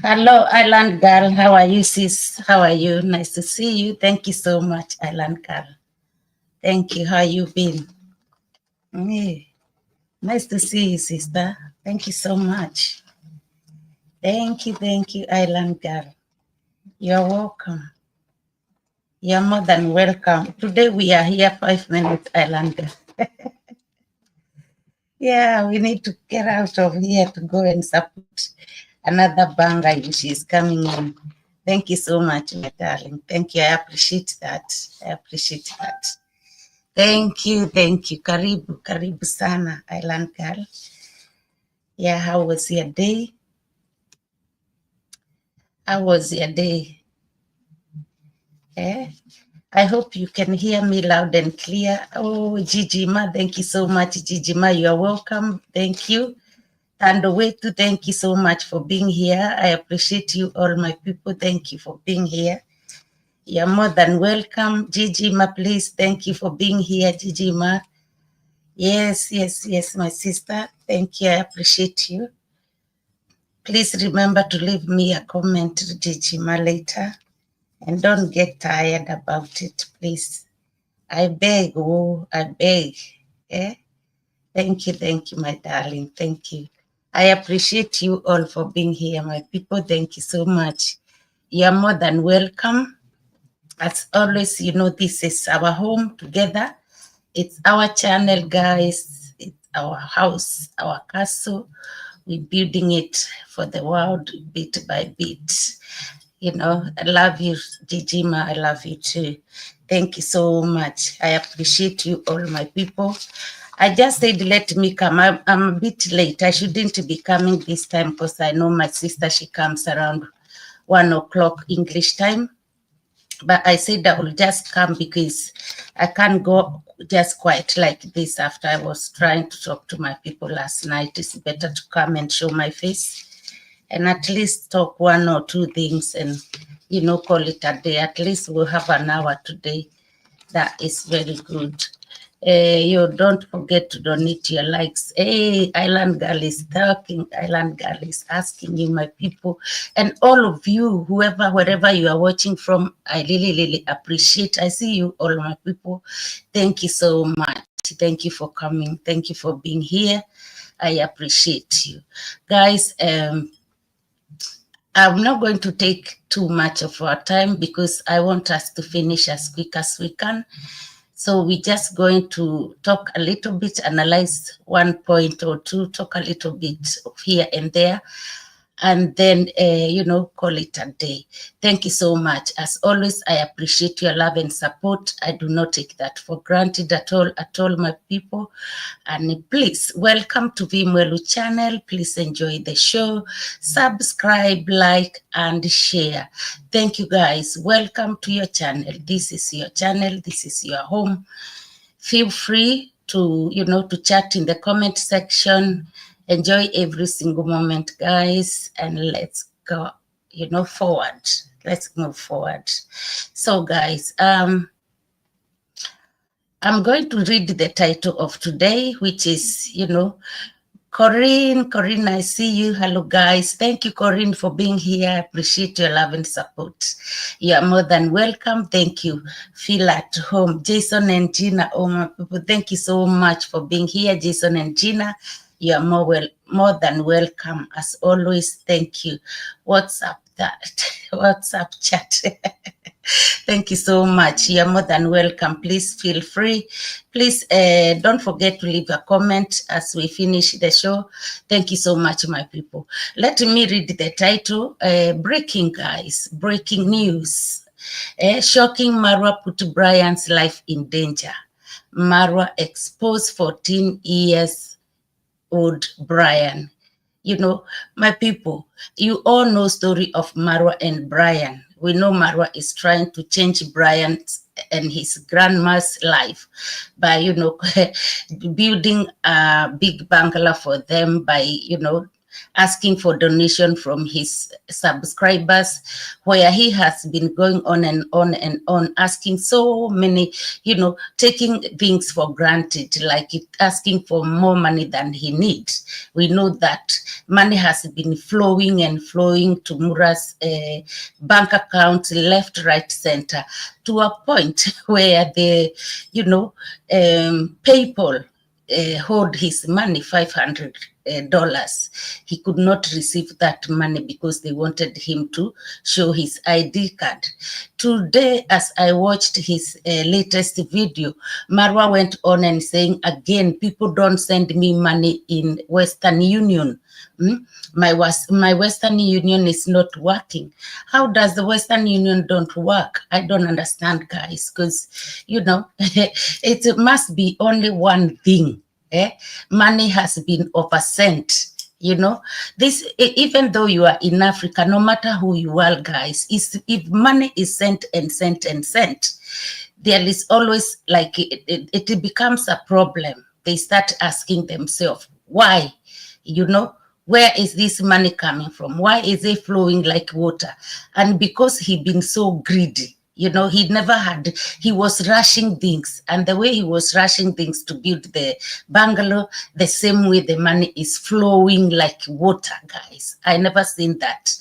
Hello, Island Girl. How are you, sis? How are you? Nice to see you. Thank you so much, Island Girl. Thank you. How you been? Yeah. Nice to see you, sister. Thank you so much. Thank you, Island Girl. You're welcome. You're more than welcome. Today we are here 5 minutes, Island Girl. Yeah, we need to get out of here to go and support another banger which is coming in. Thank you so much, my darling. Thank you. I appreciate that. I appreciate that. Thank you. Karibu, karibu sana, Island Girl. Yeah, how was your day? How was your day? Eh? I hope you can hear me loud and clear. Oh, Gigi-ma, thank you so much, Gigi-ma. You are welcome. Thank you. And Wetu, thank you so much for being here. I appreciate you, all my people. Thank you for being here. You're more than welcome. Gigi-ma, please, thank you for being here, Gigi-ma. Yes, my sister. Thank you. I appreciate you. Please remember to leave me a comment, Gigi-ma, later. And don't get tired about it, please. I beg, oh, I beg. Eh? Thank you, my darling. Thank you. I appreciate you all for being here, my people. Thank you so much. You're more than welcome. As always, you know, this is our home together. It's our channel, guys. It's our house, our castle. We're building it for the world bit by bit. You know, I love you, Gigi-ma. I love you too. Thank you so much. I appreciate you all, my people. I just said, let me come. I'm a bit late. I shouldn't be coming this time because I know my sister, she comes around 1 o'clock English time. But I said I will just come because I can't go just quite like this after I was trying to talk to my people last night. It's better to come and show my face and at least talk 1 or 2 things and, you know, call it a day. At least we'll have an hour today. That is very good. You don't forget to donate your likes. Hey, Island Girl is talking. Island Girl is asking you, my people. And all of you, whoever, wherever you are watching from, I really appreciate. I see you, all my people. Thank you so much. Thank you for coming. Thank you for being here. I appreciate you. Guys, I'm not going to take too much of our time because I want us to finish as quick as we can. So we're just going to talk a little bit, analyze 1 point or 2, talk a little bit of here and there, and then, you know, call it a day. Thank you so much. As always, I appreciate your love and support. I do not take that for granted at all, my people. And please, welcome to VeeMwelu channel. Please enjoy the show. Subscribe, like, and share. Thank you, guys. Welcome to your channel. This is your channel. This is your home. Feel free to, you know, to chat in the comment section. Enjoy every single moment, guys, and let's go, you know, forward. Let's move forward. So, guys, I'm going to read the title of today, which is, you know, Corinne, I see you. Hello, guys. Thank you, Corinne, for being here. I appreciate your love and support. You are more than welcome. Thank you. Feel at home. Jason and Gina, oh my people, thank you so much for being here. Jason and Gina, you are more than welcome. As always, thank you. What's up, what's up, chat? Thank you so much. You're more than welcome. Please feel free. Please don't forget to leave a comment as we finish the show. Thank you so much, my people. Let me read the title. Breaking, guys. Breaking news. Shocking Marwa put Brian's life in danger. Marwa exposed 14 years old Brian. You know, my people, you all know story of Marwa and Brian. We know Marwa is trying to change Brian's and his grandma's life by, you know, building a big bungalow for them by, you know, asking for donation from his subscribers, where he has been going on and on and on, asking so many, you know, taking things for granted, like asking for more money than he needs. We know that money has been flowing and flowing to Mura's bank account, left, right, center, to a point where the, you know, PayPal hold his money, $500. He could not receive that money because they wanted him to show his ID card. Today, as I watched his latest video, Marwa went on and saying again, people don't send me money in Western Union. My Western Union is not working. How does the Western Union don't work? I don't understand, guys, because, you know, it must be only one thing. Money has been oversent. You know, this, even though you are in Africa, no matter who you are, guys, if money is sent and sent and sent, there is always like it becomes a problem. They start asking themselves, why? You know, where is this money coming from? Why is it flowing like water? And because he been so greedy, you know, he was rushing things. And the way he was rushing things to build the bungalow, the same way the money is flowing like water, guys. I never seen that.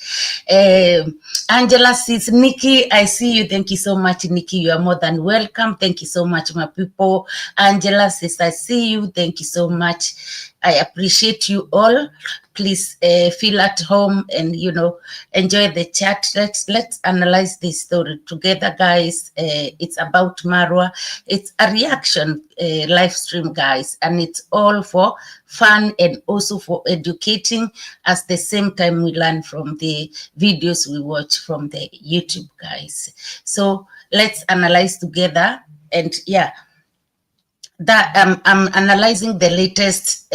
Angela says, Nikki, I see you. Thank you so much, Nikki. You are more than welcome. Thank you so much, my people. Angela says, I see you. Thank you so much. I appreciate you all. Please feel at home and, you know, enjoy the chat. Let's analyze this story together, guys. It's about Marwa. It's a reaction live stream, guys, and it's all for fun and also for educating. At the same time, we learn from the videos we watch from the YouTube, guys. So let's analyze together. And yeah, that I'm analyzing the latest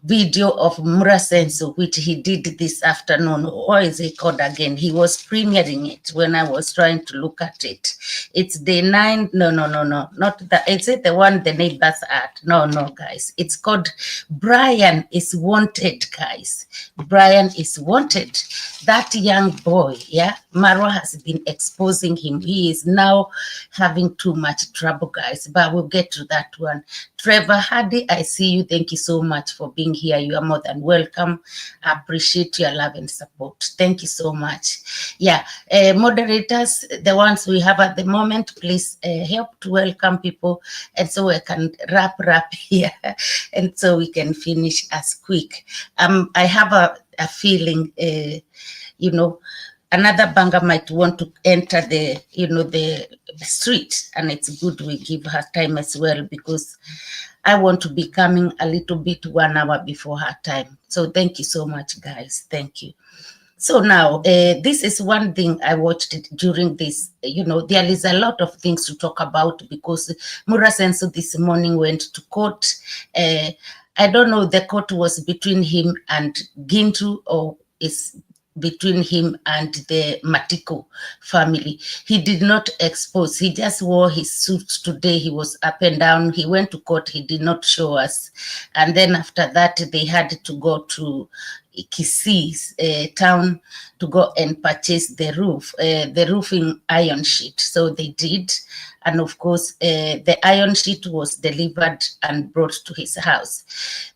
video of Mura Senso, which he did this afternoon. What is it called again? He was premiering it when I was trying to look at it. It's day 9. No, not that. Is it the one the neighbors at? No, guys. It's called Brian is Wanted, guys. Brian is Wanted. That young boy, yeah, Marwa has been exposing him. He is now having too much trouble, guys, but we'll get to that one. Trevor Hardy, I see you. Thank you so much for being here. You are more than welcome. I appreciate your love and support. Thank you so much. Yeah, moderators, the ones we have at the moment, please help to welcome people, and so we can wrap here, and so we can finish as quick. I have a feeling, you know, another banger might want to enter the, you know, the street, and it's good we give her time as well, because I want to be coming a little bit 1 hour before her time. So thank you so much, guys. Thank you. So now, this is one thing I watched during this. You know, there is a lot of things to talk about because Mura Senso this morning went to court. I don't know, the court was between him and Gintu, or is between him and the Matiko family. He did not expose. He just wore his suit today. He was up and down. He went to court. He did not show us. And then after that, they had to go to Kisi's town to go and purchase the roofing iron sheet. So they did. And of course, the iron sheet was delivered and brought to his house.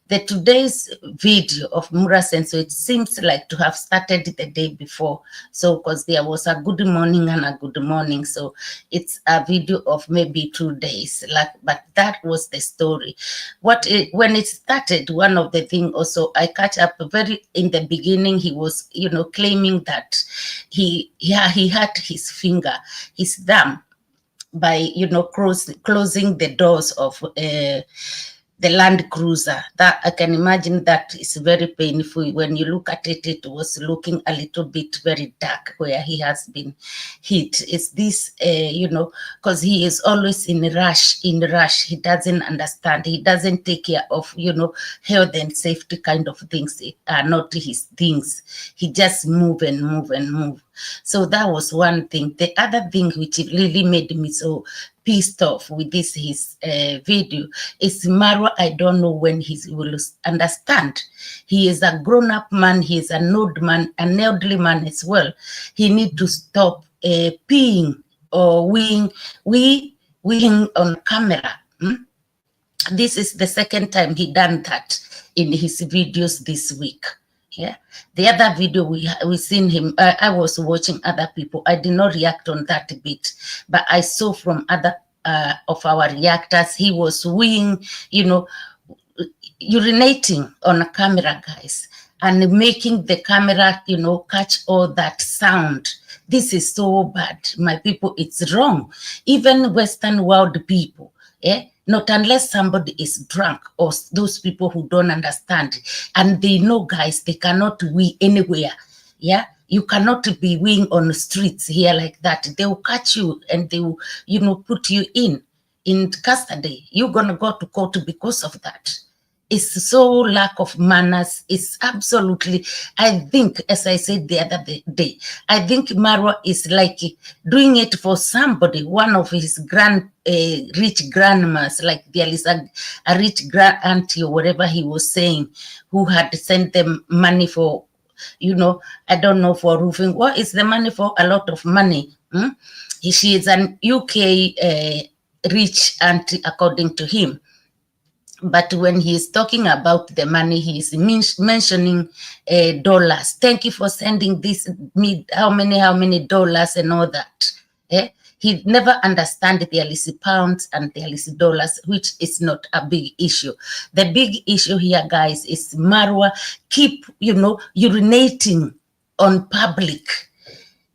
The today's video of Mura Senso, it seems like to have started the day before. So, because there was a good morning and a good morning. So it's a video of maybe 2 days. But that was the story. When it started, one of the things also, I catch up very in the beginning, he was, you know, claiming that he hurt his finger, his thumb, by, you know, closing the doors of the Land Cruiser. That I can imagine that is very painful. When you look at it, it was looking a little bit very dark where he has been hit. Is this, you know, because he is always in rush. He doesn't understand. He doesn't take care of, you know, health and safety kind of things. It are not his things. He just move and move and move. So that was one thing. The other thing which really made me so pissed off with this his video is Marwa. I don't know when he will understand. He is a grown-up man. He is an old man, an elderly man as well. He need to stop peeing or weeing on camera. This is the second time he done that in his videos this week. Yeah, the other video we seen him. I was watching other people. I did not react on that bit, but I saw from other of our reactors, he was weeing, you know, urinating on a camera, guys, and making the camera, you know, catch all that sound. This is so bad, my people. It's wrong. Even Western world people, not unless somebody is drunk or those people who don't understand and they know, guys, they cannot wee anywhere. Yeah, you cannot be weeing on the streets here like that. They will catch you and they will, you know, put you in custody. You're gonna go to court because of that. It's so lack of manners. It's absolutely, I think, as I said the other day, I think Marwa is like doing it for somebody, one of his rich grandmas, like there is a rich grand auntie or whatever he was saying, who had sent them money for, you know, I don't know, for roofing. What is the money for? A lot of money. She is an UK rich auntie, according to him. But when he is talking about the money, he is mentioning dollars. Thank you for sending this, me, how many dollars and all that. He never understand there is pounds and there is dollars, which is not a big issue. The big issue here, guys, is Marwa keep, you know, urinating on public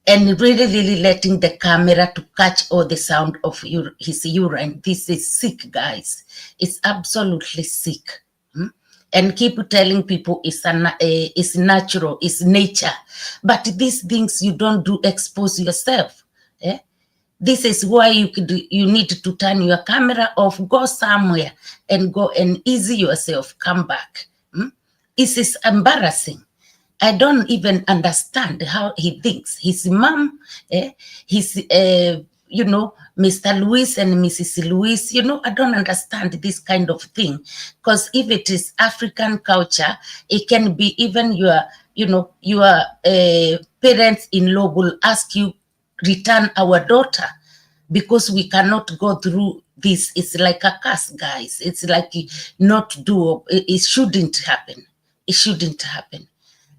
and really letting the camera to catch all the sound of his urine. This is sick, guys. It's absolutely sick. And keep telling people it's natural, it's nature. But these things you don't do, expose yourself. This is why you need to turn your camera off, go somewhere and go and ease yourself, come back. This is embarrassing. I don't even understand how he thinks. His mom, his, you know, Mr. Louis and Mrs. Louis, you know, I don't understand this kind of thing. Because if it is African culture, it can be even your, you know, your parents-in-law will ask you, return our daughter, because we cannot go through this. It's like a curse, guys. It's like not do. It shouldn't happen. It shouldn't happen.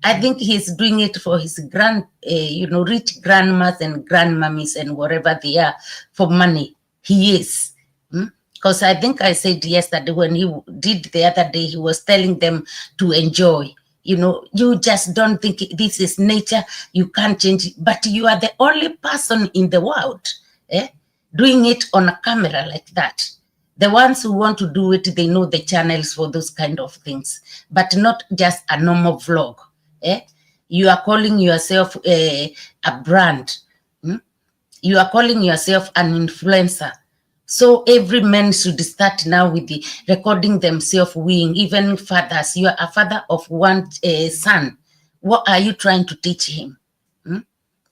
I think he's doing it for his you know, rich grandmas and grandmummies and whatever they are for money. He is. Because I think I said yesterday when he did the other day, he was telling them to enjoy. You know, you just don't think this is nature. You can't change it. But you are the only person in the world doing it on a camera like that. The ones who want to do it, they know the channels for those kind of things. But not just a normal vlog. You are calling yourself a brand. You are calling yourself an influencer. So every man should start now with the recording themselves weeing, even fathers. You are a father of one son. What are you trying to teach him?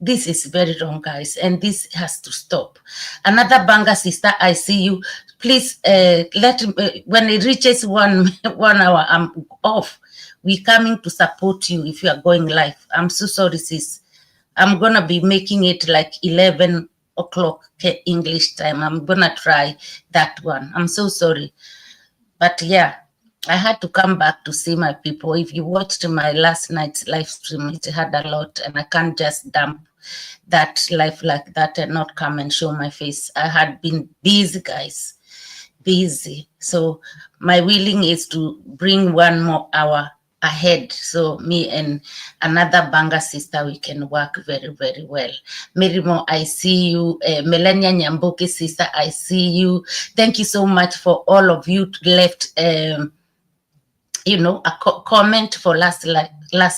This is very wrong, guys, and this has to stop. Another banger, sister, I see you. Please let when it reaches 1 hour, I'm off. We're coming to support you if you are going live. I'm so sorry, sis. I'm going to be making it like 11 o'clock English time. I'm going to try that one. I'm so sorry. But yeah, I had to come back to see my people. If you watched my last night's live stream, it had a lot, and I can't just dump that life like that and not come and show my face. I had been busy, guys. Busy. So my willing is to bring 1 more hour ahead, so me and another Banga sister, we can work very, very well. Mirimo, I see you. Melania Nyambuki sister, I see you. Thank you so much for all of you left a comment for last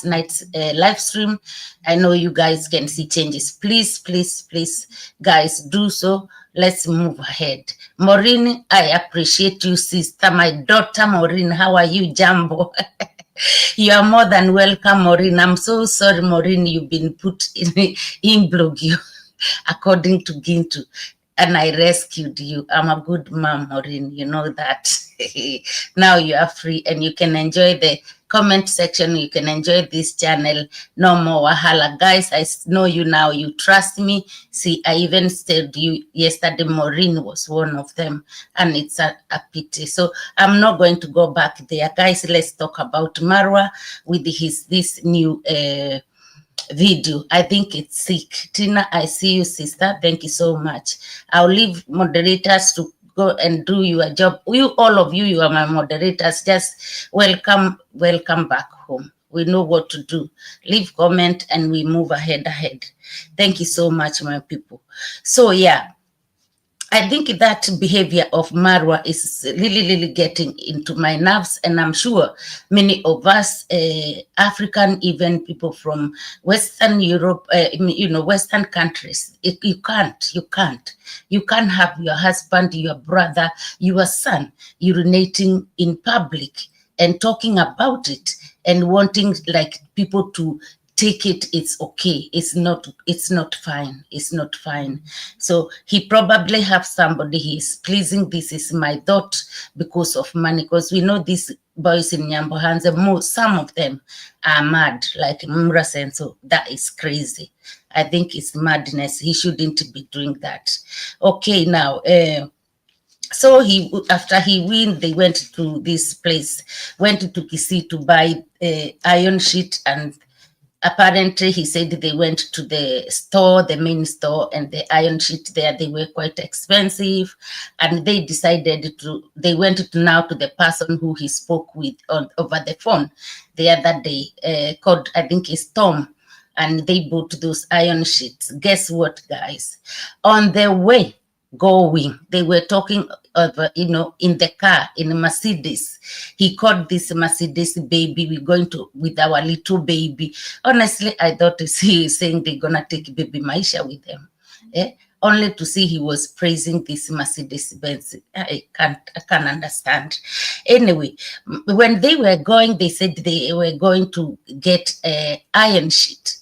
night's live stream. I know you guys can see changes. Please, please, please, guys, do so. Let's move ahead. Maureen, I appreciate you, sister. My daughter, Maureen, how are you, Jambo? You are more than welcome, Maureen. I'm so sorry, Maureen, you've been put in blog you, according to Gintu, and I rescued you. I'm a good mom, Maureen. You know that. Now you are free and you can enjoy the comment section. You can enjoy this channel. No more wahala. Guys, I know you now. You trust me. See, I even said you yesterday, Maureen was one of them, and it's a pity. So I'm not going to go back there. Guys, let's talk about Marwa with this new video. I think it's sick. Tina, I see you, sister. Thank you so much. I'll leave moderators to go and do your job. You, all of you, you are my moderators. Just welcome back home. We know what to do. Leave comment and we move ahead. Thank you so much, my people. So yeah, I think that behavior of Marwa is really getting into my nerves, and I'm sure many of us, African, even people from Western Europe, Western countries, you can't have your husband, your brother, your son urinating in public and talking about it and wanting like people to take it. It's okay. It's not fine. It's not fine. So he probably have somebody he is pleasing. This is my thought, because of money, because we know these boys in Nyambohanze, some of them are mad, like Mura Senso. That is crazy. I think it's madness. He shouldn't be doing that. Okay, now so after he win, they went to this place, went to Kisii to buy iron sheet, and apparently he said they went to the store, the main store, and the iron sheet there, they were quite expensive, and they decided they went now to the person who he spoke with over the phone the other day, called, I think it's Tom, and they bought those iron sheets. Guess what, guys? On their way going, they were talking of, in the car, in a Mercedes. He called this Mercedes, baby, we're going to, with our little baby. Honestly, I thought he is saying they're going to take baby Maisha with them. Only to see he was praising this Mercedes Benz. I can't understand. Anyway, when they were going, they said they were going to get an iron sheet.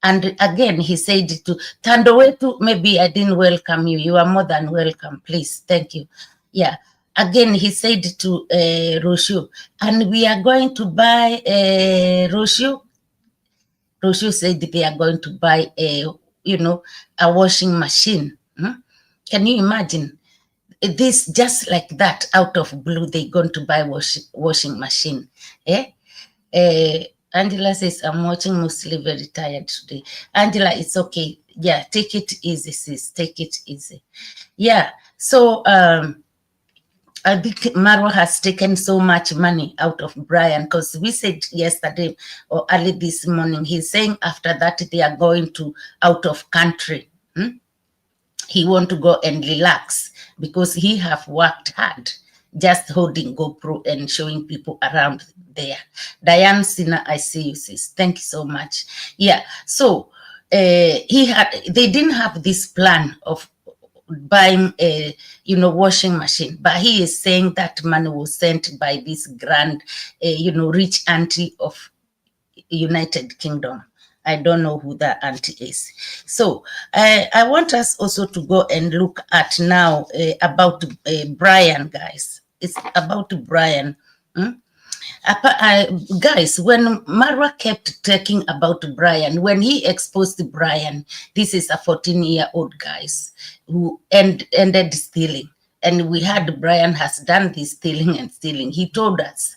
And again, he said to Tandowetu, maybe I didn't welcome you. You are more than welcome, please. Thank you. Yeah. Again, he said to Roshu, and we are going to buy Roshu. Roshu said they are going to buy a washing machine. Can you imagine? This just like that, out of blue, they're going to buy washing machine. Angela says, I'm watching mostly very tired today. Angela, it's okay. Yeah, take it easy, sis. Take it easy. Yeah. So I think Marwa has taken so much money out of Brian, because we said yesterday or early this morning, he's saying after that they are going to out of country. He want to go and relax because he have worked hard, just holding GoPro and showing people around there. Diane Sina, I see you, sis. Thank you so much. Yeah. So they didn't have this plan of buying a washing machine, but he is saying that money was sent by this grand rich auntie of United Kingdom. I don't know who that auntie is. So I want us also to go and look at now about Brian, guys. It's about Brian. Guys, when Marwa kept talking about Brian, when he exposed Brian, this is a 14-year-old guys who ended stealing. And we had Brian has done this stealing and stealing. He told us.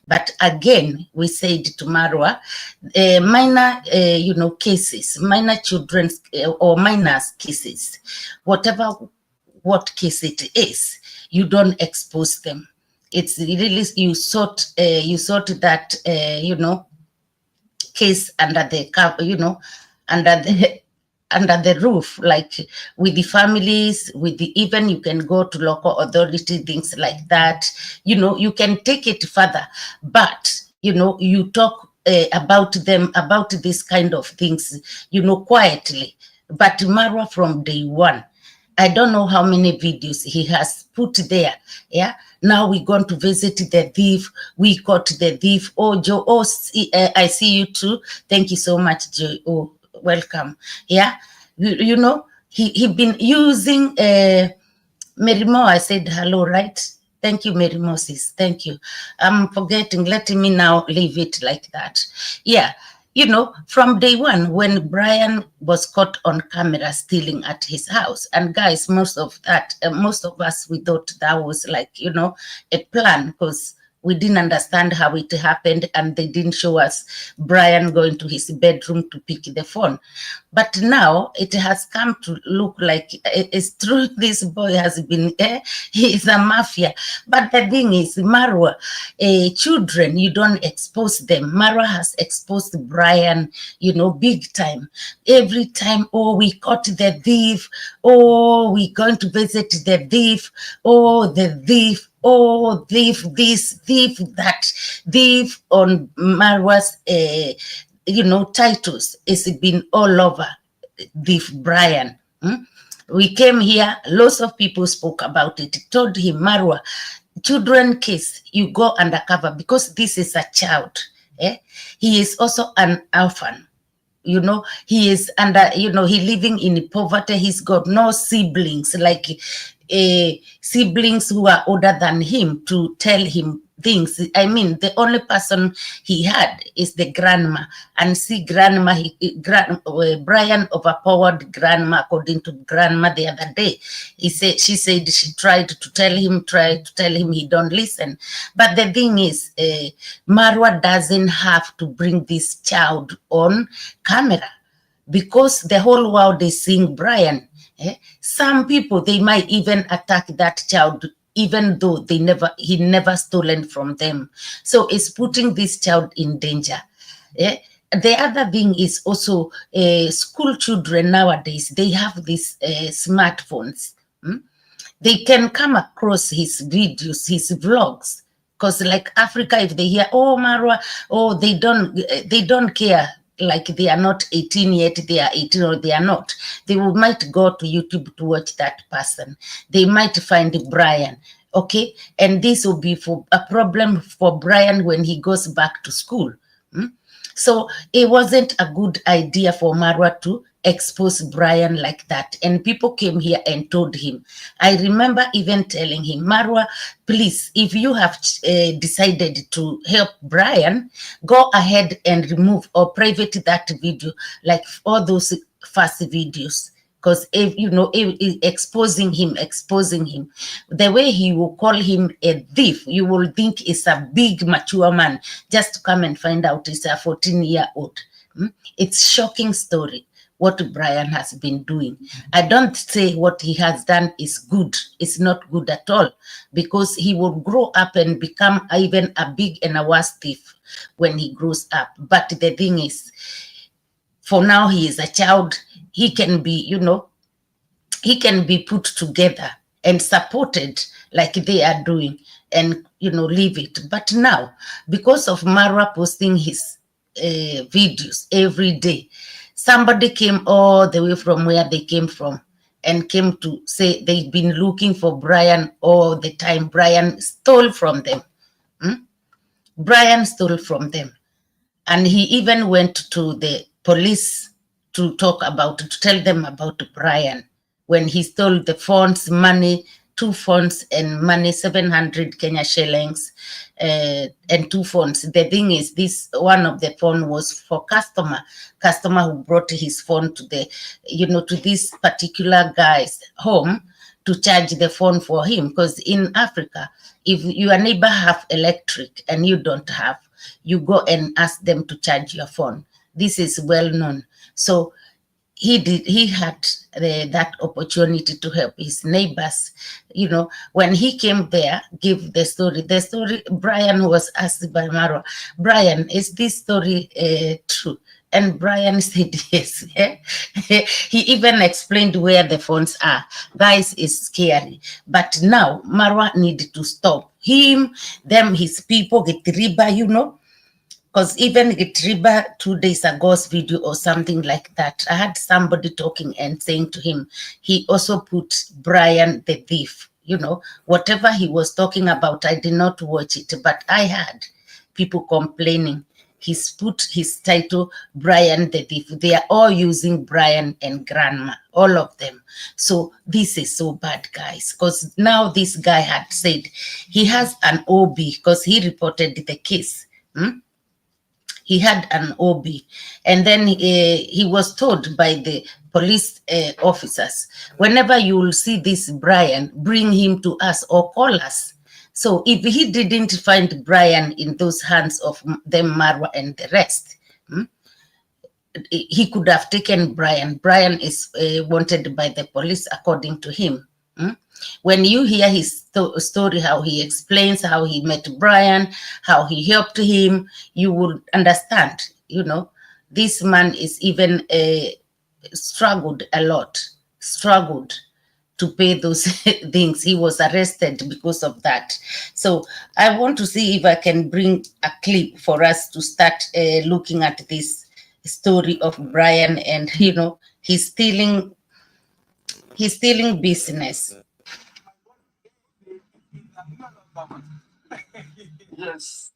But again, we said to Marwa, minor, cases, minor children's or minors cases, what case it is, you don't expose them. it's really, you sort that, case under the cover, under the under the roof, like with the families, with the, even you can go to local authority, things like that. You can take it further, but you talk about them, about this kind of things, quietly. But Marwa, from day one, I don't know how many videos he has put there. Yeah. Now we're going to visit the thief. We caught the thief. Oh, Joe. Oh, I see you too. Thank you so much, Joe. Oh, welcome. Yeah. He been using Mary Mo. I said hello, right? Thank you, Mary Moses. Thank you. I'm forgetting. Let me now leave it like that. Yeah. From day one, when Brian was caught on camera stealing at his house, and guys, most of us, we thought that was like, a plan, because we didn't understand how it happened, and they didn't show us Brian going to his bedroom to pick the phone. But now it has come to look like it's true. This boy has been, he is a mafia. But the thing is, Marwa, children, you don't expose them. Marwa has exposed Brian, big time. Every time, oh, we caught the thief. Oh, we're going to visit the thief. Oh, the thief. Oh, thief this, thief that, thief on Marwa's, titles. It's been all over, thief Brian. We came here, lots of people spoke about it, told him, Marwa, children case, you go undercover, because this is a child. He is also an orphan. He is under, he living in poverty. He's got no siblings, like siblings who are older than him to tell him things. I mean, the only person he had is the grandma. And see, grandma, Brian overpowered grandma, according to grandma the other day. She said she tried to tell him, he don't listen. But the thing is, Marwa doesn't have to bring this child on camera, because the whole world is seeing Brian. Some people, they might even attack that child, even though he never stolen from them. So it's putting this child in danger. The other thing is also, school children nowadays, they have these smartphones. They can come across his videos, his vlogs, because like Africa, if they hear, oh, Marwa, oh, they don't care. Like they are not 18 yet, they are 18 or they are not. They might go to YouTube to watch that person. They might find Brian, okay? And this will be for a problem for Brian when he goes back to school. So it wasn't a good idea for Marwa to expose Brian like that. And people came here and told him. I remember even telling him, Marwa, please, if you have decided to help Brian, go ahead and remove or private that video, like all those first videos. Because exposing him, the way he will call him a thief, you will think it's a big mature man, just to come and find out it's a 14-year-old. It's shocking story what Brian has been doing. I don't say what he has done is good. It's not good at all, because he will grow up and become even a big and a worse thief when he grows up. But the thing is, for now, he is a child. He can be, he can be put together and supported like they are doing, and, leave it. But now, because of Marwa posting his videos every day, somebody came all the way from where they came from and came to say they've been looking for Brian all the time. Brian stole from them. Brian stole from them. And he even went to the police to tell them about Brian, when he stole the phones, money, 2 phones and money, 700 Kenya shillings, and 2 phones. The thing is, this one of the phone was for customer who brought his phone to to this particular guy's home to charge the phone for him. Because in Africa, if your neighbor have electric and you don't have, you go and ask them to charge your phone. This is well known. So he had that opportunity to help his neighbors. When he came there, give the story. Brian was asked by Marwa, Brian, is this story true? And Brian said yes. He even explained where the phones are. Guys, it's scary. But now Marwa needed to stop him, them, his people, get riba, because even Gitriba 2 days ago's video or something like that, I had somebody talking and saying to him, he also put Brian the thief. Whatever he was talking about, I did not watch it, but I had people complaining. He's put his title, Brian the thief. They are all using Brian and Grandma, all of them. So this is so bad, guys, because now this guy had said he has an OB because he reported the case. He had an OB, and then he was told by the police officers, whenever you will see this Brian, bring him to us or call us. So if he didn't find Brian in those hands of them, Marwa and the rest, he could have taken Brian. Brian is wanted by the police, according to him. When you hear his story, how he explains how he met Brian, how he helped him, you will understand. This man is even struggled a lot, struggled to pay those things. He was arrested because of that. So I want to see if I can bring a clip for us to start looking at this story of Brian, and he's stealing business. Yes.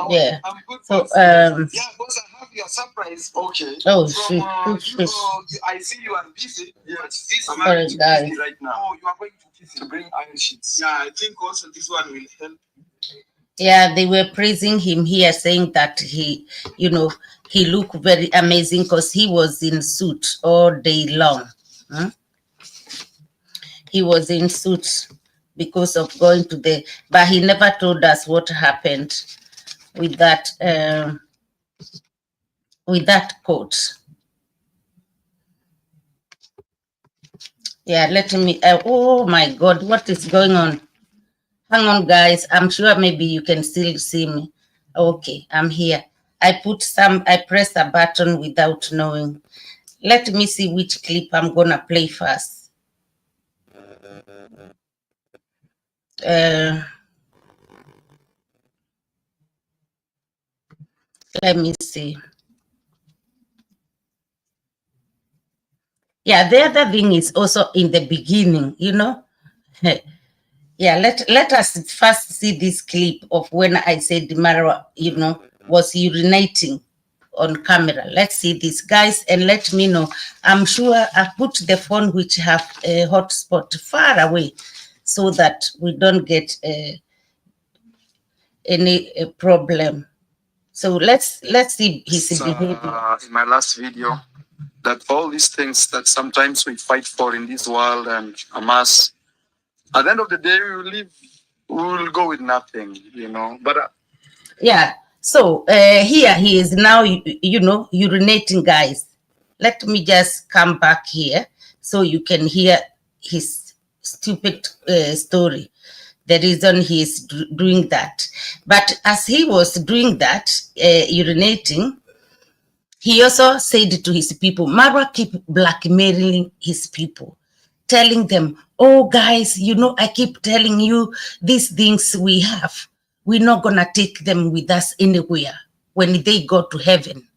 Yeah. I'm good. So yeah, boss, I have your surprise. Okay. Oh, From, shoot. I see you are busy. Yes. This Sorry, man is guys. busy right now. Oh, you are going to bring iron sheets. Yeah, I think also this one will help. Yeah, they were praising him here, saying that he looked very amazing because he was in suit all day long. He was in suit because of going to but he never told us what happened with that coat. Yeah, let me. Oh my God, what is going on? Hang on, guys. I'm sure maybe you can still see me. Okay, I'm here. I pressed a button without knowing. Let me see which clip I'm gonna play first. Let me see. Yeah, the other thing is also in the beginning, Yeah, let us first see this clip of when I said Marwa, was urinating on camera. Let's see this, guys, and let me know. I'm sure I put the phone which have a hotspot far away so that we don't get any problem. So let's see his behavior. In my last video, that all these things that sometimes we fight for in this world and amass, at the end of the day, we will go with nothing, But yeah. So here he is now, urinating, guys. Let me just come back here so you can hear his stupid story, the reason he is doing that. But as he was doing that, urinating, he also said to his people, Marwa keep blackmailing his people, telling them, oh, guys, I keep telling you these things we have. We're not going to take them with us anywhere when they go to heaven.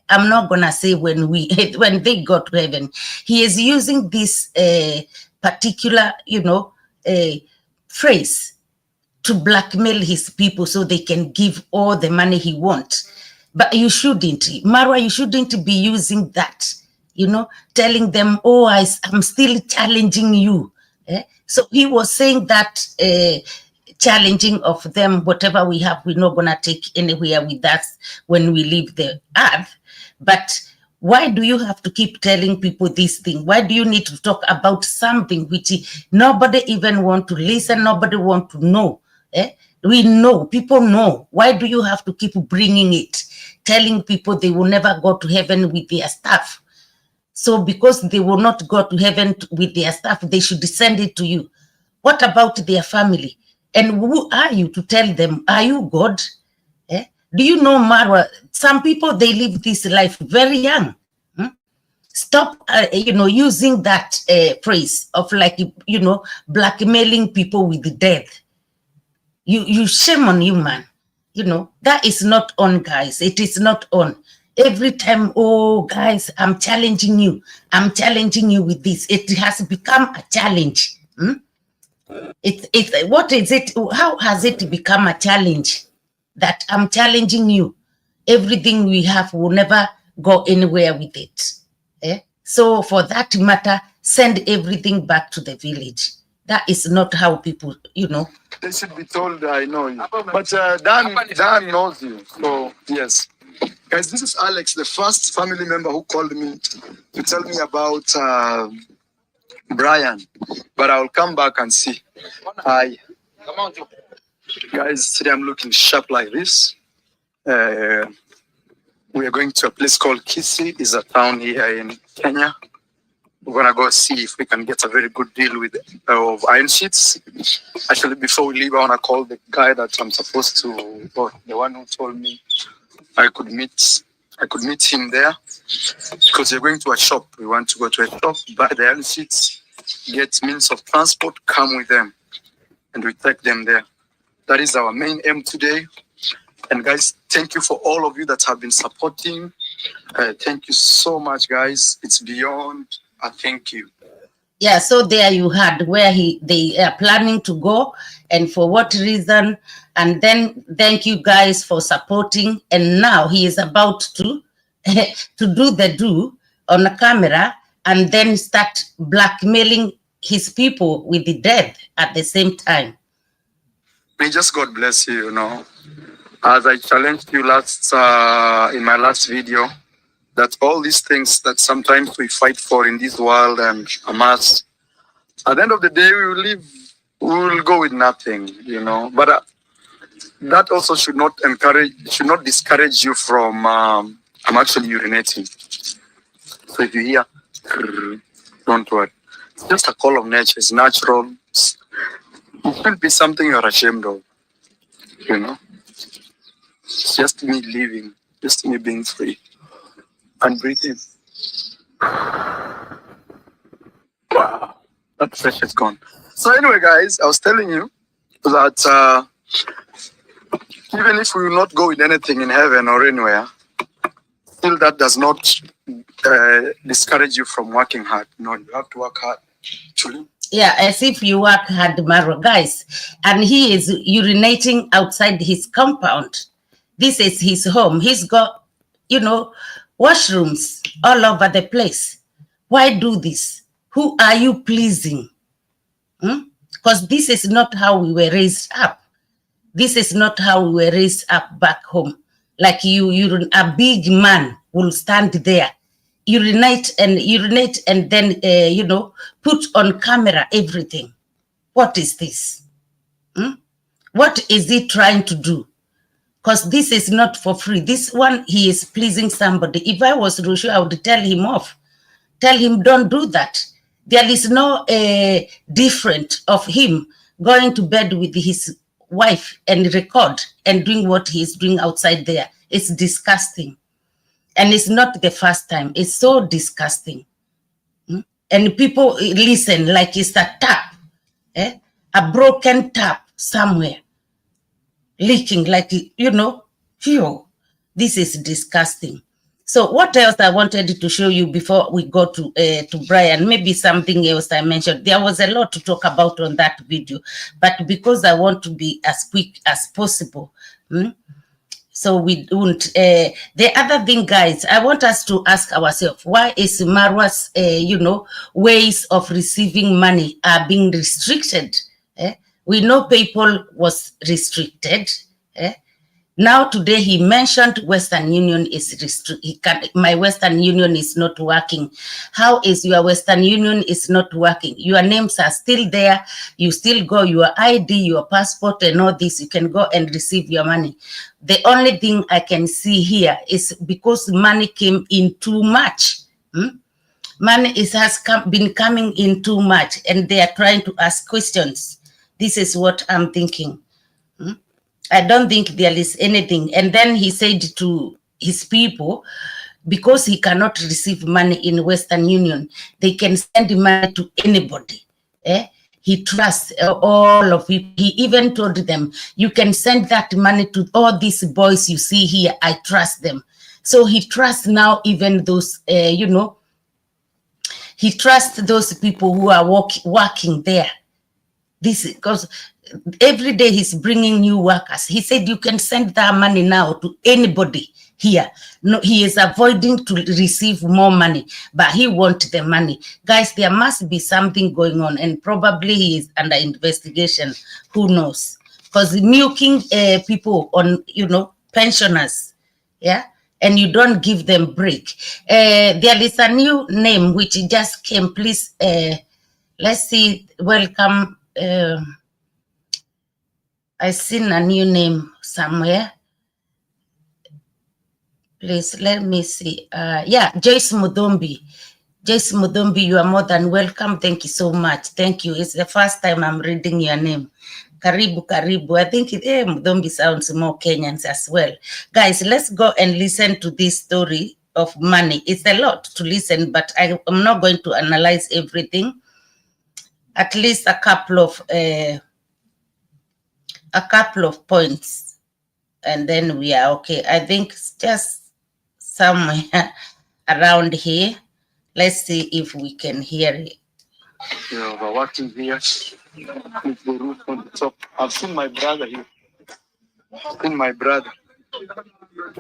I'm not going to say when they go to heaven. He is using this particular, phrase to blackmail his people so they can give all the money he wants. But you shouldn't. Marwa, you shouldn't be using that, telling them, oh, I'm still challenging you. So he was saying that challenging of them, whatever we have, we're not going to take anywhere with us when we leave the earth. But why do you have to keep telling people this thing? Why do you need to talk about something which nobody even want to listen, nobody want to know? We know, people know. Why do you have to keep bringing it, telling people they will never go to heaven with their stuff? So because they will not go to heaven with their stuff, they should send it to you. What about their family? And who are you to tell them, are you God? Eh? Do you know, Marwa, some people, they live this life very young. Stop, using that phrase of like, blackmailing people with death. You shame on you, man. That is not on, guys. It is not on. Every time, oh, guys, I'm challenging you. I'm challenging you with this. It has become a challenge. What is it? How has it become a challenge that I'm challenging you? Everything we have will never go anywhere with it. So for that matter, send everything back to the village. That is not how people, They should be told, I know you. But Dan knows you. So, yes. Guys, this is Alex, the first family member who called me to tell me about Brian. But I'll come back and see. Hi. Guys, today I'm looking sharp like this. We are going to a place called Kisii. It's a town here in Kenya. We're gonna go see if we can get a very good deal with of iron sheets. Actually, before we leave, I wanna call the guy that I'm supposed to, or the one who told me I could meet him there, because we're going to a shop. We want to go to a shop, buy the iron sheets, get means of transport, come with them, and we take them there. That is our main aim today. And guys, thank you for all of you that have been supporting. Thank you so much, guys. It's beyond a thank you. Yeah, so there you had where they are planning to go and for what reason. And then thank you guys for supporting. And now he is about to do the do on a camera and then start blackmailing his people with the death at the same time. May just God bless you, As I challenged you in my last video, that all these things that sometimes we fight for in this world and amass, at the end of the day, we will go with nothing, But that also should not discourage you from, I'm actually urinating. So if you hear, don't worry. It's just a call of nature. It's natural. It shouldn't be something you're ashamed of, It's just me living, just me being free and breathing. Wow, that pressure is gone. So anyway, guys, I was telling you that even if we will not go with anything in heaven or anywhere, still that does not discourage you from working hard. No, you have to work hard. Truly. Yeah, as if you work hard, Maro, guys. And he is urinating outside his compound. This is his home. He's got, washrooms all over the place. Why do this? Who are you pleasing? Because this is not how we were raised up. This is not how we were raised up back home. Like a big man will stand there, urinate and then, put on camera everything. What is this? What is he trying to do? Because this is not for free. This one, he is pleasing somebody. If I was Rushu, I would tell him off. Tell him, don't do that. There is no different of him going to bed with his wife and record and doing what he's doing outside there. It's disgusting. And it's not the first time. It's so disgusting. And people listen like it's a tap, a broken tap somewhere, leaking like, this is disgusting. So what else I wanted to show you before we go to Brian? Maybe something else I mentioned. There was a lot to talk about on that video, but because I want to be as quick as possible, so we don't. The other thing, guys, I want us to ask ourselves, why is Marwa's, ways of receiving money are being restricted? We know PayPal was restricted. Now today he mentioned Western Union is restricted. My Western Union is not working. How is your Western Union is not working? Your names are still there. You still go, your ID, your passport and all this, you can go and receive your money. The only thing I can see here is because money came in too much. Money been coming in too much, and they are trying to ask questions. This is what I'm thinking. I don't think there is anything. And then he said to his people, because he cannot receive money in Western Union, they can send money to anybody. He trusts all of it. He even told them, you can send that money to all these boys you see here. I trust them. So he trusts now even those, he trusts those people who are working there. This because every day he's bringing new workers. He said you can send that money now to anybody here. No, he is avoiding to receive more money, but he wants the money. Guys, there must be something going on, and probably he is under investigation. Who knows? Because milking people on, pensioners, yeah, and you don't give them break. There is a new name which just came. Please, let's see. Welcome. I seen a new name somewhere. Please let me see. Yeah, Joyce Mudumbi. Joyce Mudumbi, you are more than welcome. Thank you so much. Thank you. It's the first time I'm reading your name. Karibu, Karibu. I think Mudumbi sounds more Kenyans as well. Guys, let's go and listen to this story of money. It's a lot to listen, but I'm not going to analyze everything. At least a couple of points, and then we are okay. I think it's just somewhere around here. Let's see if we can hear it. We're working here with the roof on the top. I've seen my brother here.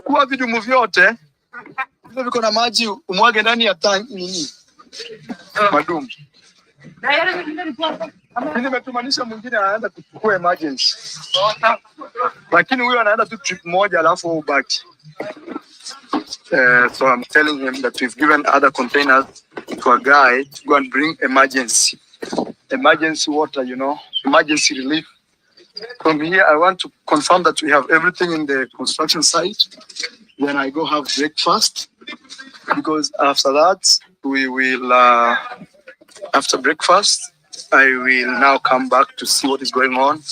Kuwa vitu muvyote hivyo viko na maji, umwage ndani ya tanki nini madumu. Nimetumanisha mwingine anaenda kuchukua emergency, lakini huyo anaenda tu trip moja alafu ubaki. So I'm telling him that we've given other containers to a guy to go and bring emergency water, emergency relief. From here, I want to confirm that we have everything in the construction site. Then I go have breakfast, because after that, we will, after breakfast, I will now come back to see what is going on.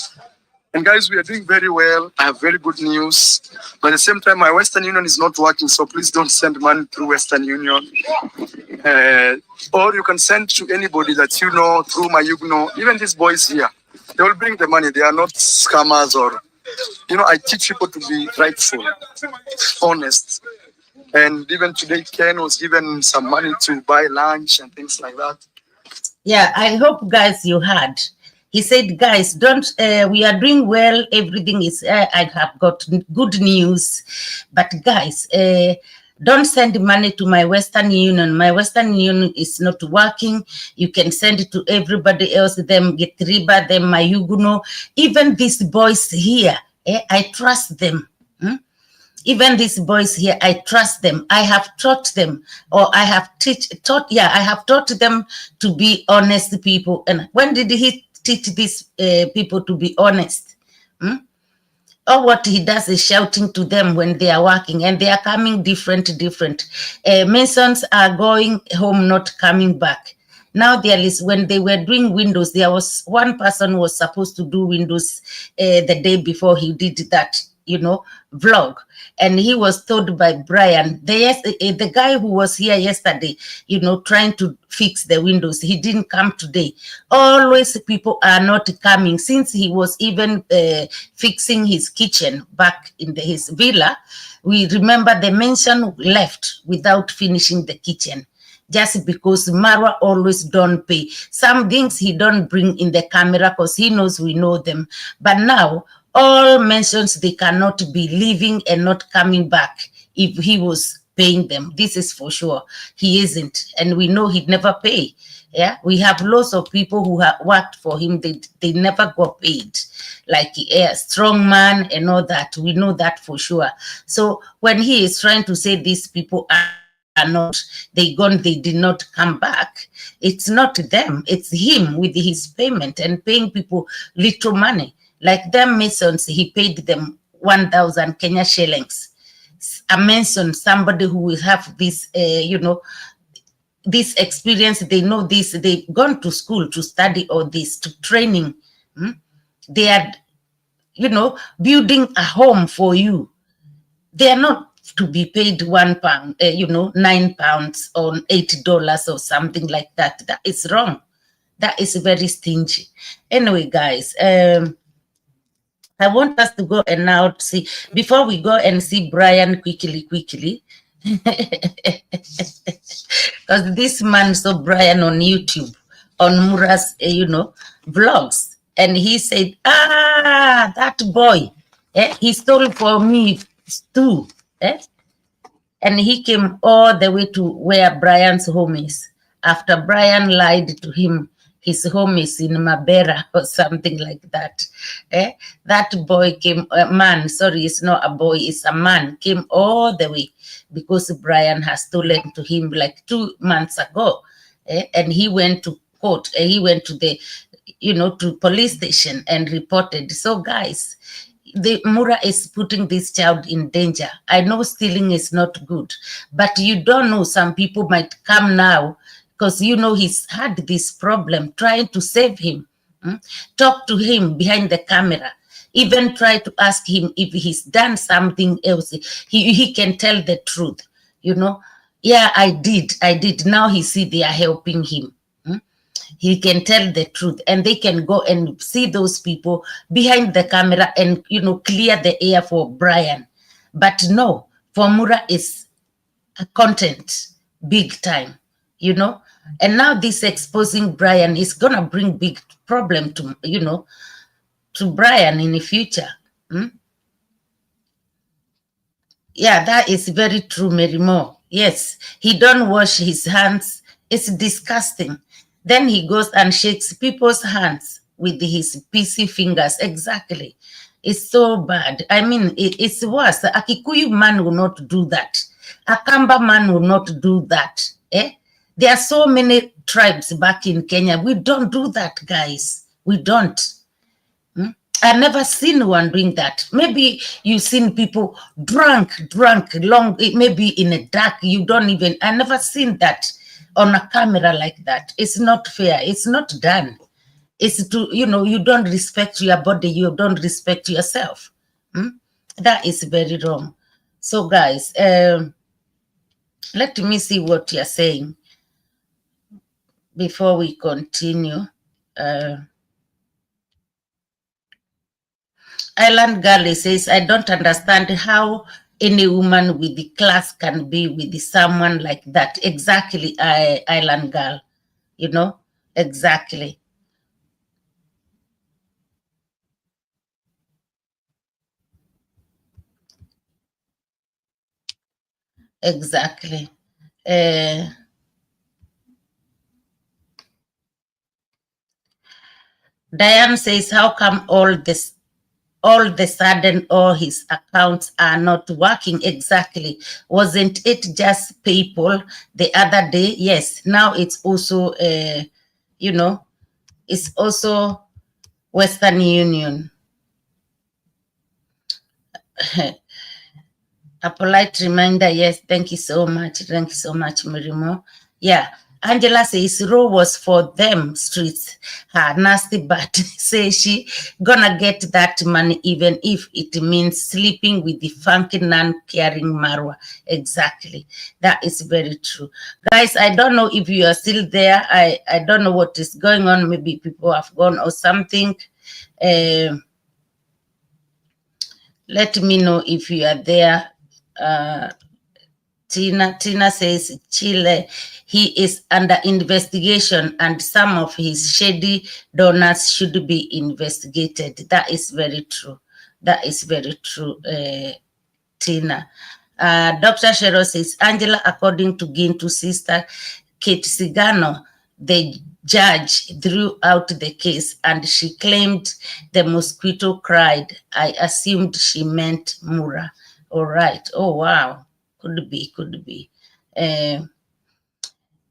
And guys, we are doing very well. I have very good news. But at the same time, my Western Union is not working, so please don't send money through Western Union. Or you can send to anybody that you know through my even these boys here. They will bring the money. They are not scammers or, I teach people to be rightful, honest. And even today, Ken was given some money to buy lunch and things like that. Yeah, I hope, guys, you heard. He said, guys, we are doing well. Everything is, I have got good news. But guys, don't send money to my Western Union. My Western Union is not working. You can send it to everybody else, them Getriba, them Mayuguno. Even these boys here, I trust them. Even these boys here, I trust them. I have taught them, or I have taught them to be honest people. And when did he teach these people to be honest? Or what he does is shouting to them when they are working, and they are coming different. Masons are going home, not coming back. Now there is, when they were doing windows, there was one person was supposed to do windows the day before he did that, vlog. And he was told by Brian, the guy who was here yesterday, trying to fix the windows, he didn't come today. Always people are not coming. Since he was even fixing his kitchen back in his villa, we remember the mansion left without finishing the kitchen. Just because Marwa always don't pay. Some things he don't bring in the camera because he knows we know them. But now, all mentions they cannot be leaving and not coming back if he was paying them. This is for sure. He isn't. And we know he'd never pay. Yeah, we have lots of people who have worked for him. They never got paid. Like a strong man and all that. We know that for sure. So when he is trying to say these people are not, they did not come back. It's not them. It's him with his payment and paying people little money. Like them Masons, he paid them 1,000 Kenya shillings. A Mason, somebody who will have this, this experience, they know this, they've gone to school to study all this, to training. They are, building a home for you. They are not to be paid £1, £9 or $8 or something like that. That is wrong. That is very stingy. Anyway, guys, I want us to go and now see, before we go and see Brian quickly, because this man saw Brian on YouTube, on Mura's, vlogs, and he said, that boy, he stole for me too, and he came all the way to where Brian's home is. After Brian lied to him, his home is in Mabera or something like that. That boy came, man, sorry, it's not a boy, it's a man, came all the way because Brian has stolen to him like 2 months ago. And he went to court, he went to the, to police station and reported. So guys, the Mura is putting this child in danger. I know stealing is not good, but you don't know, some people might come now because he's had this problem, trying to save him. Talk to him behind the camera, even try to ask him if he's done something else. He can tell the truth. Yeah, I did. Now he see they are helping him. He can tell the truth, and they can go and see those people behind the camera and, clear the air for Brian. But no, for Mura is a content, big time, and now this exposing Brian is going to bring big problem to, to Brian in the future. Yeah, that is very true, Mary Moore. Yes, he don't wash his hands. It's disgusting. Then he goes and shakes people's hands with his PC fingers. Exactly. It's so bad. I mean, it's worse. A Kikuyu man will not do that. A Kamba man will not do that. There are so many tribes back in Kenya. We don't do that, guys. We don't. I've never seen one doing that. Maybe you've seen people drunk, long, maybe in a dark, you don't even, I've never seen that on a camera like that. It's not fair. It's not done. It's to, you don't respect your body. You don't respect yourself. That is very wrong. So guys, let me see what you're saying before we continue. Island Girl says, I don't understand how any woman with the class can be with someone like that. Exactly, Island Girl, exactly. Exactly. Diane says, how come all the sudden all his accounts are not working? Exactly. Wasn't it just PayPal the other day? Yes. Now it's also, it's also Western Union. A polite reminder. Yes. Thank you so much. Thank you so much, Mirimo. Yeah. Angela says Roe was for them streets. Her nasty but say she gonna get that money even if it means sleeping with the funky non-caring Marwa. Exactly. That is very true. Guys, I don't know if you are still there. I don't know what is going on. Maybe people have gone or something. Let me know if you are there. Tina says Chile, he is under investigation and some of his shady donors should be investigated. That is very true. That is very true, Tina. Dr. Shero says, Angela, according to Gintu's sister, Kate Sigano, the judge threw out the case and she claimed the mosquito cried. I assumed she meant Mura. All right. Oh, wow. Could be.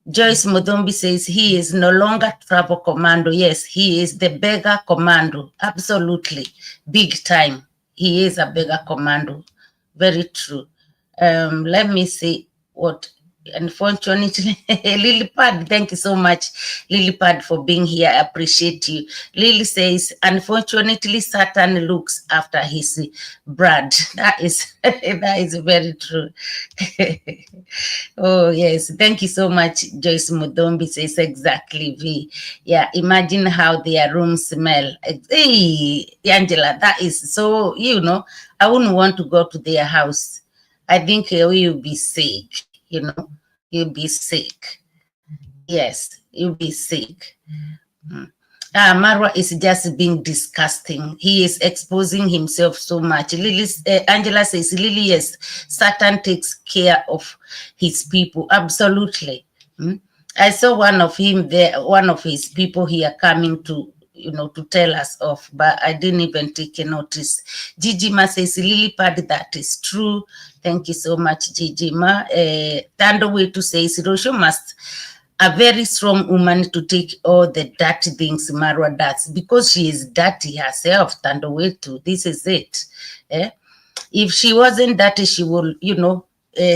Joyce Mudumbi says he is no longer travel commando. Yes, he is the beggar commando. Absolutely. Big time. He is a beggar commando. Very true. Let me see what Unfortunately, Lily thank you so much, Lily for being here. I appreciate you. Lily says, unfortunately, Satan looks after his brand. That is that is very true. Oh, yes. Thank you so much, Joyce Mudombi says exactly, V. Yeah, imagine how their rooms smell. Hey, Angela, that is so, I wouldn't want to go to their house. I think you'll be sick, you'll be sick. Yes, you'll be sick. Marwa is just being disgusting. He is exposing himself so much. Angela says, Lily, yes, Satan takes care of his people. Absolutely. I saw one of him there, one of his people here coming to, to tell us off, but I didn't even take a notice. Gigi Ma says, Lily Pad, that is true. Thank you so much, Gigi Ma. Tando way to say, Rosho must a very strong woman to take all the dirty things Marwa does because she is dirty herself, Tandowetu. This is it. If she wasn't dirty, she will,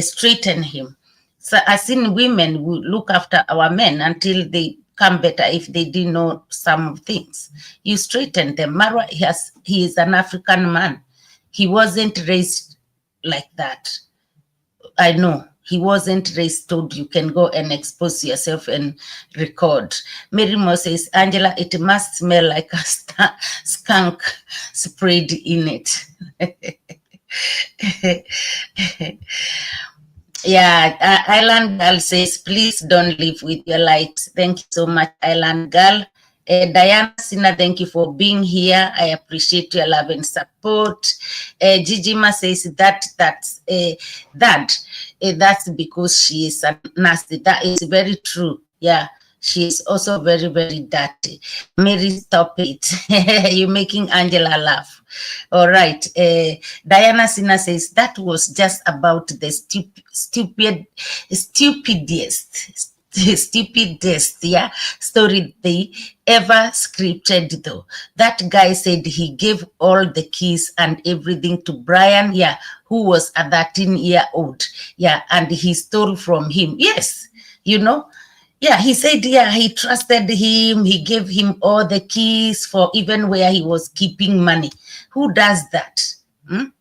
straighten him. So I seen women who look after our men until they come better if they didn't know some things. You straighten them. Marwa, he is an African man. He wasn't raised like that. I know he wasn't raised told you can go and expose yourself and record. Mary Mo says, Angela, it must smell like a skunk sprayed in it. Yeah, Island Girl says, please don't leave with your light. Thank you so much, Island Girl. Diana Sina, thank you for being here. I appreciate your love and support. Gigima says that's because she is nasty. That is very true. Yeah, she is also very, very dirty. Mary, stop it. You're making Angela laugh. All right. Diana Sina says that was just about the stupidest story they ever scripted though. That guy said he gave all the keys and everything to Brian, who was a 13-year-old. And he stole from him. Yes, he said, he trusted him. He gave him all the keys for even where he was keeping money. Who does that? And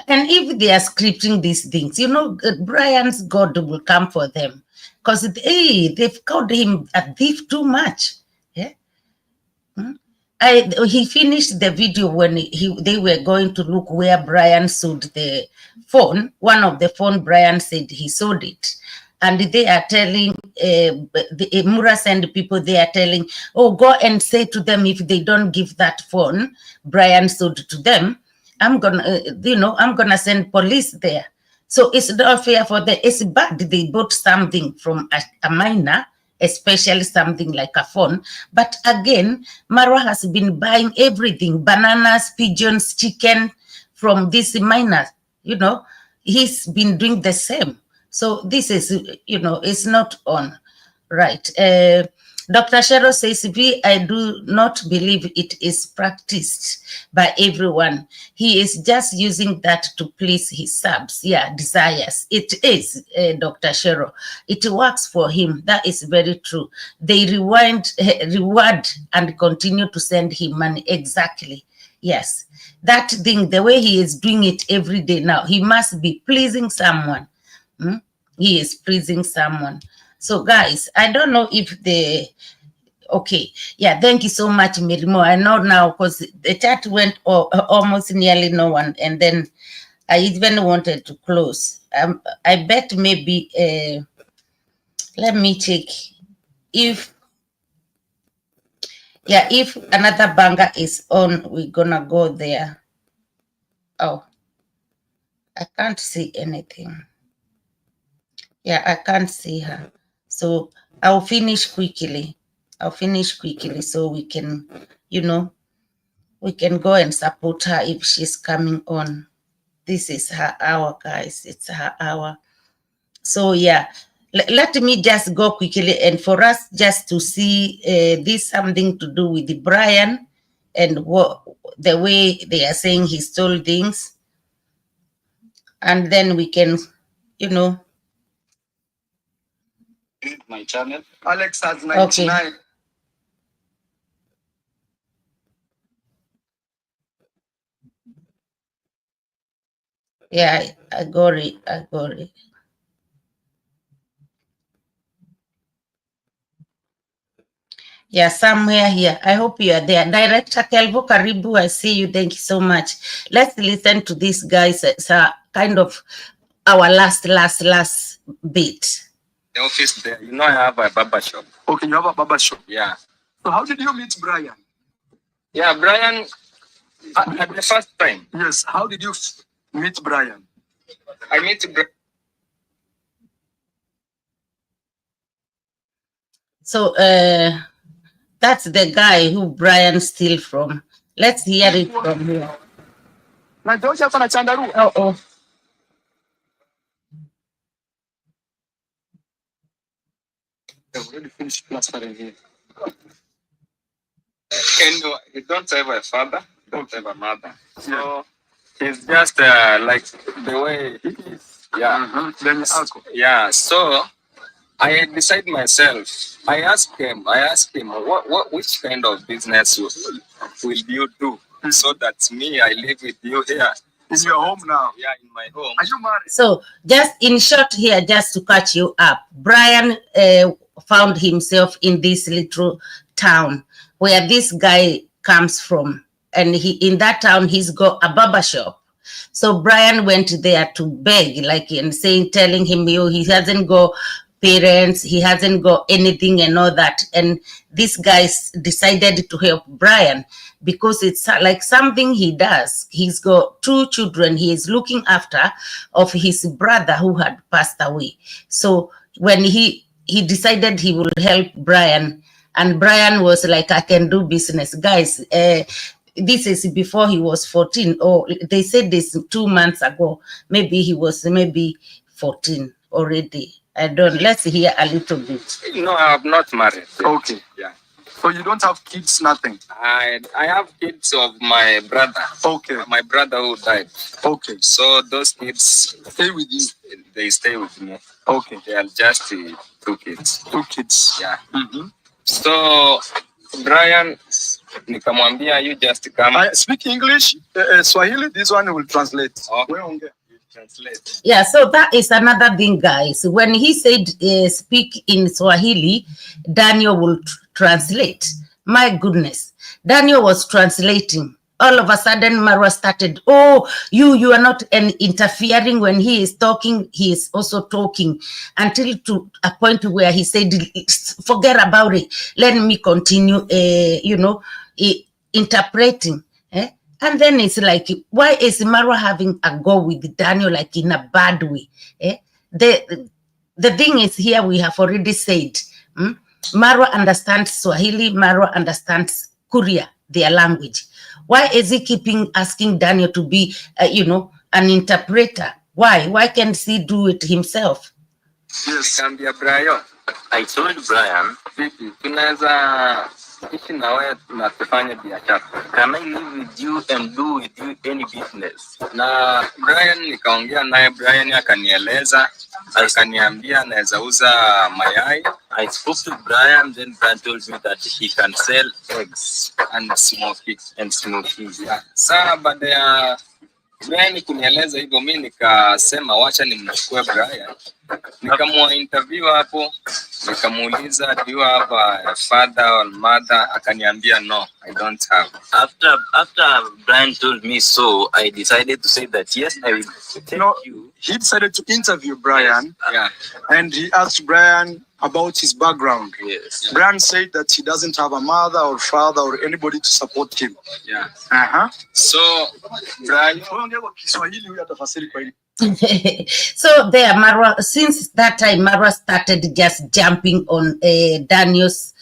if they are scripting these things, Brian's God will come for them. Because, they've called him a thief too much. Yeah. He finished the video when they were going to look where Brian sold the phone. One of the phone, Brian said he sold it. And they are telling, the Muras and the people, they are telling, go and say to them if they don't give that phone Brian sold to them, I'm gonna send police there. So it's not fair for them. It's bad they bought something from a minor, especially something like a phone. But again, Marwa has been buying everything, bananas, pigeons, chicken from these minors. He's been doing the same. So this is, it's not on. Right. Dr. Shero says, I do not believe it is practiced by everyone. He is just using that to please his subs. Desires. It is, Dr. Shero. It works for him. That is very true. They reward and continue to send him money. Exactly. Yes. That thing, the way he is doing it every day now, he must be pleasing someone. He is pleasing someone. So guys, I don't know if okay. Thank you so much, Mirimo. I know now because the chat went almost nearly no one. And then I even wanted to close. I bet maybe, let me check if another banger is on, we're gonna go there. Oh, I can't see anything. I can't see her. So I'll finish quickly. So we can, we can go and support her if she's coming on. This is her hour, guys. It's her hour. So let me just go quickly, and for us just to see this something to do with the Brian and the way they are saying he stole things, and then we can, my channel. Alex has 99. Okay. Yeah, I got it. I got it. Yeah, somewhere here. I hope you are there. Director Kelvo Karibu, I see you. Thank you so much. Let's listen to this, guys. It's kind of our last bit. The office there. You know, I have a barber shop. Okay, you have a barber shop. Yeah. So how did you meet Brian? Yeah, Brian, at the first time. Yes. How did you meet Brian? I met Brian. So that's the guy who Brian steal from. Let's hear it from here. Oh. I've already finished plastering here. And you don't have a father, you don't have a mother. So he's just like the way he is. Yeah. Yeah. So I decide myself. I asked him, which kind of business will you do so that me, I live with you here. In your home now? Yeah, in my home. Are you married? So just in short here, just to catch you up, Brian found himself in this little town where this guy comes from. And in that town, he's got a barber shop. So Brian went there to beg, like, and telling him, he hasn't got parents, he hasn't got anything and all that. And this guy decided to help Brian because it's like something he does. He's got 2 children he is looking after of his brother who had passed away. So when he decided he will help Brian, and Brian was like, I can do business. Guys, this is before he was 14, or they said this 2 months ago. Maybe he was 14 already. I don't. Let's hear a little bit. No, I have not married. Okay. Yeah. So you don't have kids, nothing? I have kids of my brother. Okay. My brother who died. Okay. So those kids stay with you? They stay with me. Okay. They are just 2 kids. 2 kids. Yeah. Mm-hmm. So Brian, nikamwambia, you just come. I speak English, Swahili. This one will translate. Okay. Translate. Yeah, so that is another thing, guys. When he said speak in Swahili, Daniel will translate. My goodness, Daniel was translating. All of a sudden, Marwa started, you are not interfering when he is talking. He is also talking until to a point where he said, forget about it. Let me continue, interpreting. And then it's like, why is Marwa having a go with Daniel like in a bad way? The thing is here, we have already said, Marwa understands Swahili, Marwa understands Kuria, their language. Why is he keeping asking Daniel to be, an interpreter? Why? Why can't he do it himself? Yes, Brian. I told Brian, can I live with you and do with you any business? Na Brian nikaongea naye, Brian akanieleza, akaniambia anaweza uza mayai. I spoke to Brian, then Brian told me that he can sell eggs and smoky. Yeah. Saa baada ya Brian kunieleza hivyo, mimi nikasema wacha nimchukue Brian. Nikamwa interview hapo, nikamuuliza, do you have a father or mother? Akaniambia no, I don't have. After Brian told me so, I decided to say that yes, I will take you. He decided to interview Brian. Yeah. And he asked Brian about his background. Yes. Yeah. Brian said that he doesn't have a mother or father or anybody to support him. Yeah. So Brian, so there, Marwa, since that time, Marwa started just jumping on Daniel's,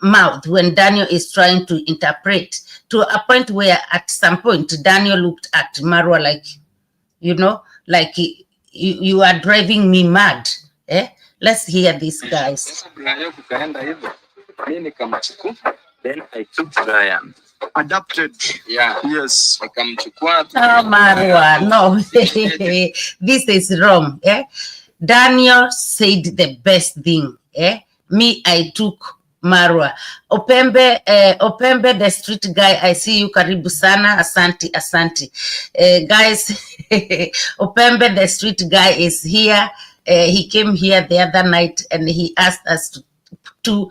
mouth when Daniel is trying to interpret, to a point where at some point Daniel looked at Marwa like, like you are driving me mad. Let's hear these guys. Then I took Brian. Adapted. Yeah. Yes. Oh, Marwa, no. This is wrong. Daniel said the best thing. Me, I took Marwa. Opembe, the street guy, I see you. Karibu sana. Asante, asante. Guys, Opembe, the street guy is here. He came here the other night and he asked us to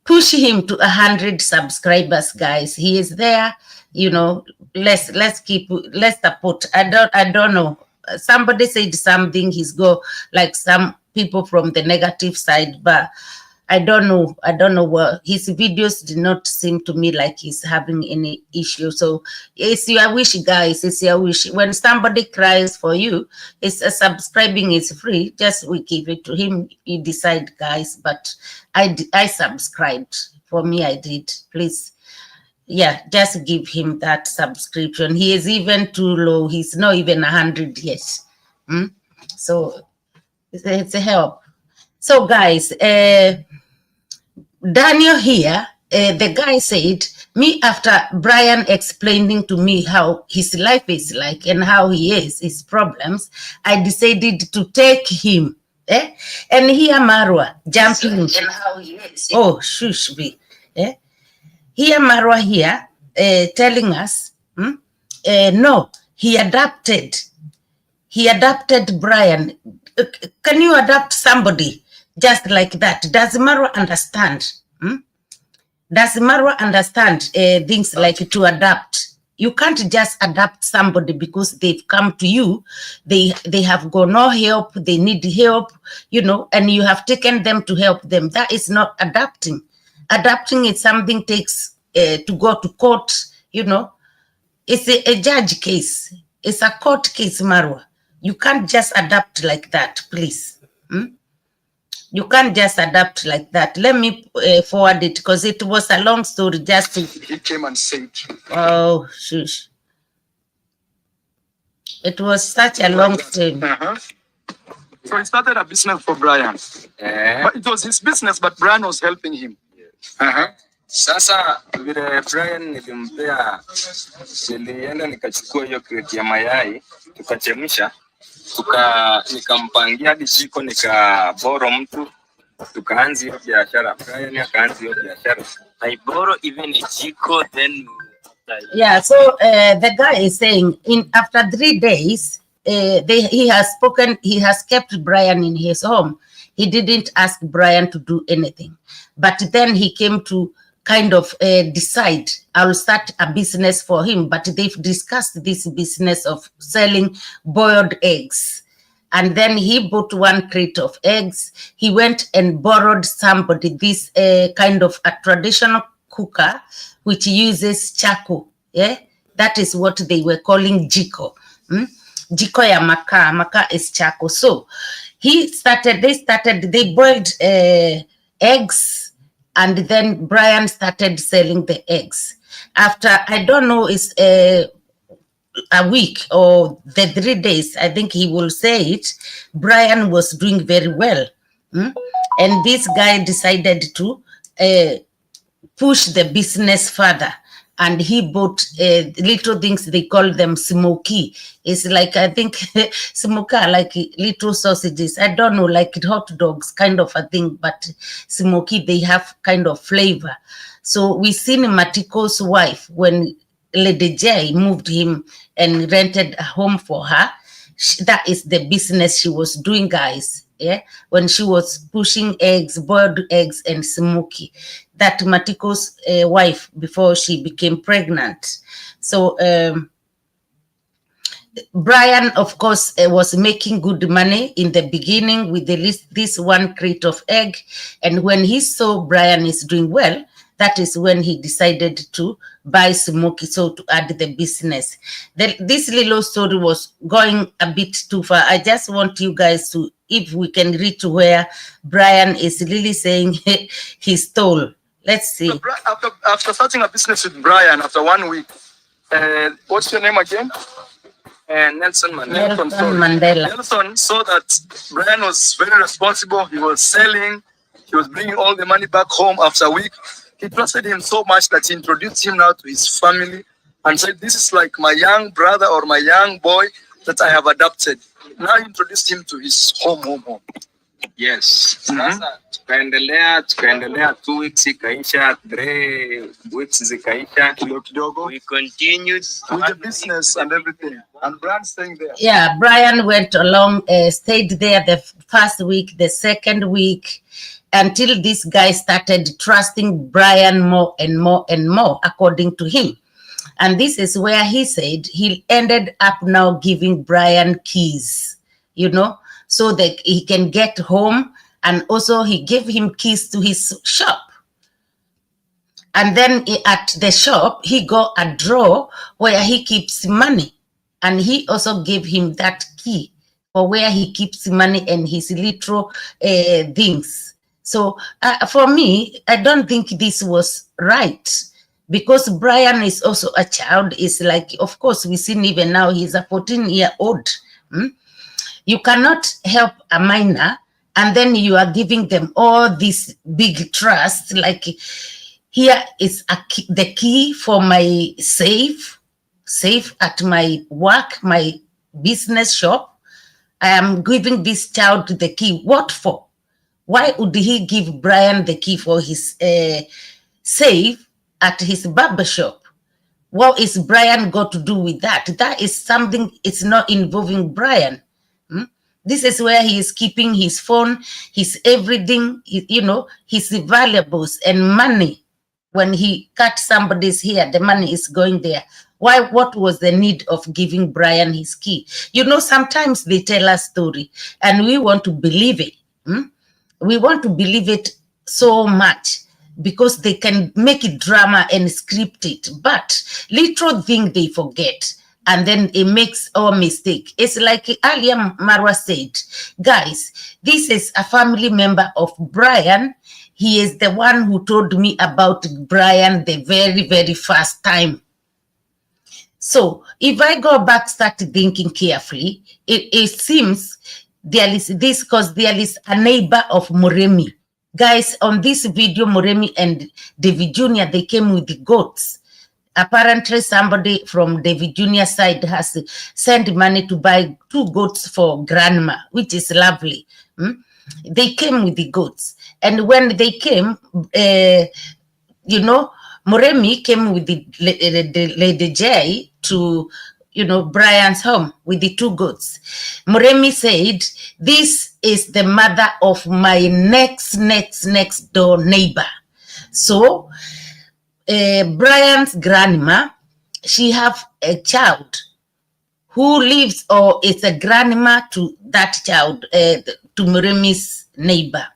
push him to 100 subscribers, guys. He is there. Let's support. I don't know. Somebody said something. He's go like some people from the negative side, but I don't know what his videos did not seem to me like he's having any issue. So it's your wish, guys. It's your wish. When somebody cries for you, subscribing is free. Just we give it to him. You decide, guys. But I subscribed. For me, I did. Please, yeah, just give him that subscription. He is even too low. He's not even 100 yet. So it's a help. So guys, Daniel here, the guy said, me after Brian explaining to me how his life is like and how he is, his problems, I decided to take him. And here Marwa jumping. And how he is. Oh, shush be. Here Marwa here telling us, no, he adapted Brian. Can you adapt somebody just like that? Does Marwa understand? Does Marwa understand things like to adapt? You can't just adapt somebody because they've come to you. They have got no help. They need help, and you have taken them to help them. That is not adapting. Adapting is something takes to go to court. It's a judge case. It's a court case, Marwa. You can't just adapt like that, please. You can't just adapt like that. Let me forward it because it was a long story. He came and said. Oh, shush. It was such a long story. So he started a business for Brian. But it was his business, but Brian was helping him. Sasa vile Brian nilimpea, nilienda nikachukua hiyo kreti ya mayai tukachemsha, nikampangia hadi jiko, nikaboro mtu, tukaanza hiyo biashara. Brian akaanza hiyo biashara. I borrow even a jiko, then yeah. So the guy is saying after 3 days, he has kept Brian in his home. He didn't ask Brian to do anything, but then he came to kind of decide I'll start a business for him. But they've discussed this business of selling boiled eggs. And then he bought 1 crate of eggs. He went and borrowed somebody this kind of a traditional cooker, which uses charcoal. Yeah, that is what they were calling jiko. Jiko ya makaa. Makaa is charcoal. So they boiled eggs. And then Brian started selling the eggs. After, I don't know, it's a week or the 3 days, I think he will say it, Brian was doing very well. And this guy decided to push the business further. And he bought little things, they call them smoky. It's like, I think, smoker, like little sausages. I don't know, like hot dogs, kind of a thing, but smoky, they have kind of flavor. So we seen Matiko's wife, when Lady J moved him and rented a home for her, that is the business she was doing, guys. Yeah, when she was pushing eggs, boiled eggs and smoky. That Matiko's wife before she became pregnant. So Brian, of course, was making good money in the beginning with this 1 crate of egg. And when he saw Brian is doing well, that is when he decided to buy smoky, so to add the business. This little story was going a bit too far. I just want you guys to, if we can read to where Brian is really saying he stole. Let's see. So after starting a business with Brian, after 1 week, what's your name again? Nelson Mandela. Nelson Mandela. Nelson saw that Brian was very responsible. He was selling. He was bringing all the money back home after a week. He trusted him so much that he introduced him now to his family and said, this is like my young brother or my young boy. that I have adopted. Now I introduced him to his home. Yes. Sasa tukaendelea 2 weeks ikaisha, 3 weeks zikaisha. We continued with the business and everything. And Brian staying there. Yeah, Brian went along, stayed there the first week, the second week, until this guy started trusting Brian more and more and more, according to him. And this is where he said he ended up now giving Brian keys, you know, so that he can get home. And also he gave him keys to his shop. And then at the shop, he got a drawer where he keeps money. And he also gave him that key for where he keeps money and his little things. So for me, I don't think this was right. Because Brian is also a child. Is like, of course, we seen even now he's a 14-year-old. You cannot help a minor and then you are giving them all this big trust. Like, here is the key for my safe at my work, my business shop. I am giving this child the key. What for? Why would he give Brian the key for his safe at his barber shop? What is Brian got to do with that? That is something, it's not involving Brian. This is where he is keeping his phone, his everything, you know, his valuables and money. When he cut somebody's hair, the money is going there. Why? What was the need of giving Brian his key? You know, sometimes they tell a story and we want to believe it. We want to believe it so much because they can make it drama and script it. But little thing they forget. And then it makes our mistake. It's like earlier Marwa said, guys, this is a family member of Brian. He is the one who told me about Brian the very, very first time. So if I go back, start thinking carefully, it seems there is this because there is a neighbor of Moremi. Guys, on this video, Moremi and David Jr., they came with the goats. Apparently, somebody from David Jr.'s side has sent money to buy 2 goats for grandma, which is lovely. They came with the goats. And when they came, you know, Moremi came with the Lady J to, you know, Brian's home with the 2 goats. Moremi said, this is the mother of my next door neighbor. So, Brian's grandma, she have a child who lives or is a grandma to that child, to Moremi's neighbor.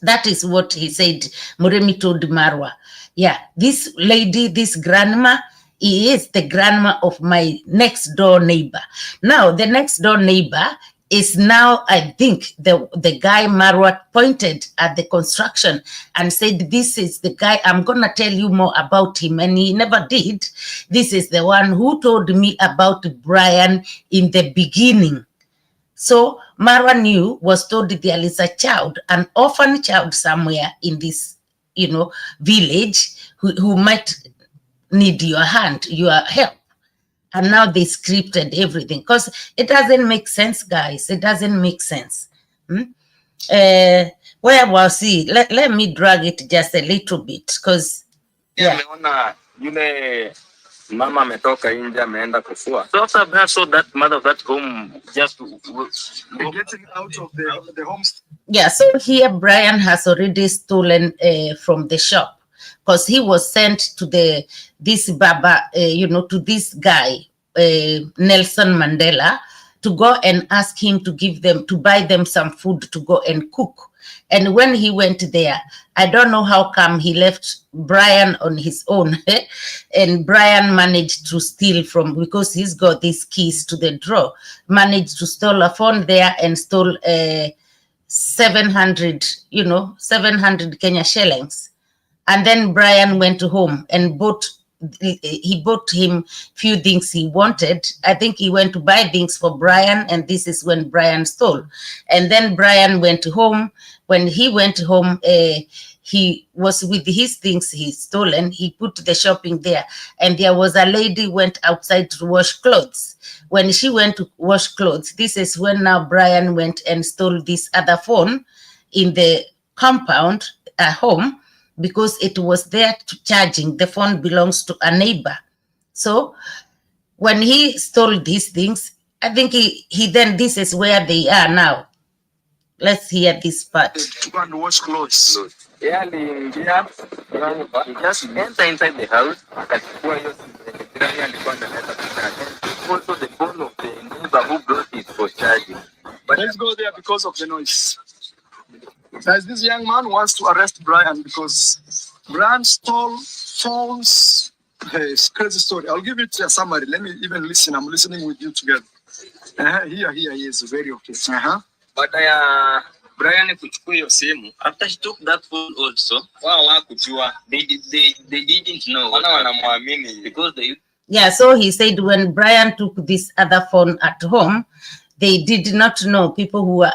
That is what he said. Moremi told Marwa. Yeah, this lady, this grandma, he is the grandma of my next door neighbor. Now, the next door neighbor is now, I think, the guy Marwa pointed at the construction and said, this is the guy, I'm going to tell you more about him. And he never did. This is the one who told me about Brian in the beginning. So Marwa knew, was told there is a child, an orphan child somewhere in this, you know, village who might need your hand, your help. And now they scripted everything because it doesn't make sense, guys. It doesn't make sense. Where was he? Let me drag it just a little bit because mama ametoka nje ameenda kufua. So after that, so that mother of that home just getting out of the home. Yeah, so here Brian has already stolen from the shop because he was sent to this Baba, you know, to this guy, Nelson Mandela, to go and ask him to buy them some food to go and cook. And when he went there, I don't know how come he left Brian on his own. And Brian managed to steal from, because he's got these keys to the drawer, managed to steal a phone there and stole 700, you know, 700 Kenya shillings. And then Brian went home and he bought him few things he wanted. I think he went to buy things for Brian, and this is when Brian stole. And then Brian went home. When he went home, he was with his things he stolen. He put the shopping there, and there was a lady went outside to wash clothes. When she went to wash clothes, this is when now Brian went and stole this other phone in the compound at home, because it was there to charging. The phone belongs to a neighbor. So when he stole these things, I think he then, this is where they are now. Let's hear this part. To go and wash clothes. Yeah, he just enter inside the house. Also the phone of the neighbor who brought it for charging. But let's go there because of the noise. Guys, this young man wants to arrest Brian because Brian stole phones. Hey, it's a crazy story. I'll give it a summary. Let me even listen. I'm listening with you together. Here he is. Very okay. But Brian kuchukua hiyo simu. After she took that phone also, they didn't know. Because they... Yeah, so he said when Brian took this other phone at home, they did not know. People who were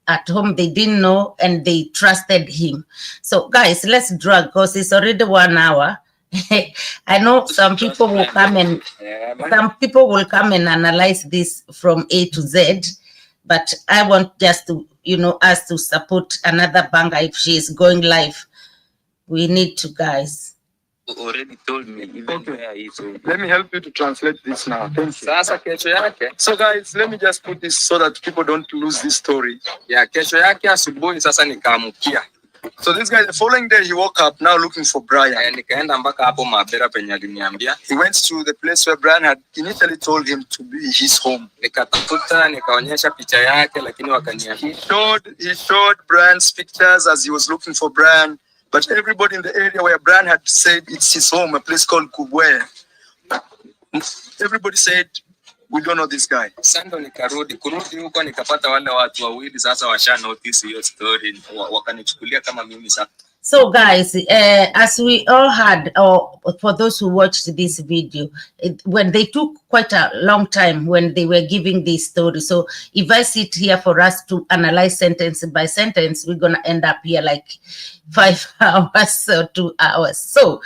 at home, they didn't know, and they trusted him. So guys, let's drag, because it's already 1 hour. I know some people will come and analyze this from A to Z, but I want just to, us to support another banker. If she is going live, we need to, guys. Already told me even where he is. Let me help you to translate this now. Thank you. So guys, let me just put this so that people don't lose this story. Yeah, kesho yake asubuhi sasa nikaamkia. So this guy, the following day, he woke up now looking for Brian. Nikaenda mpaka hapo Mabera penye aliniambia. He went to the place where Brian had initially told him to be his home. Nikatafuta, nikaonyesha picha yake, lakini wakaniambia. He showed Brian's pictures as he was looking for Brian, but everybody in the area where Brian had said it's his home, a place called Kubwe, everybody said, we don't know this guy. Sando kurudi huko nikapata wale watu wawili sasa washa notice hiyo story, wakanichukulia kama mimi sasa. So guys, as we all had, or for those who watched this video, when they took quite a long time when they were giving this story. So if I sit here for us to analyze sentence by sentence, we're going to end up here like 5 hours or 2 hours. So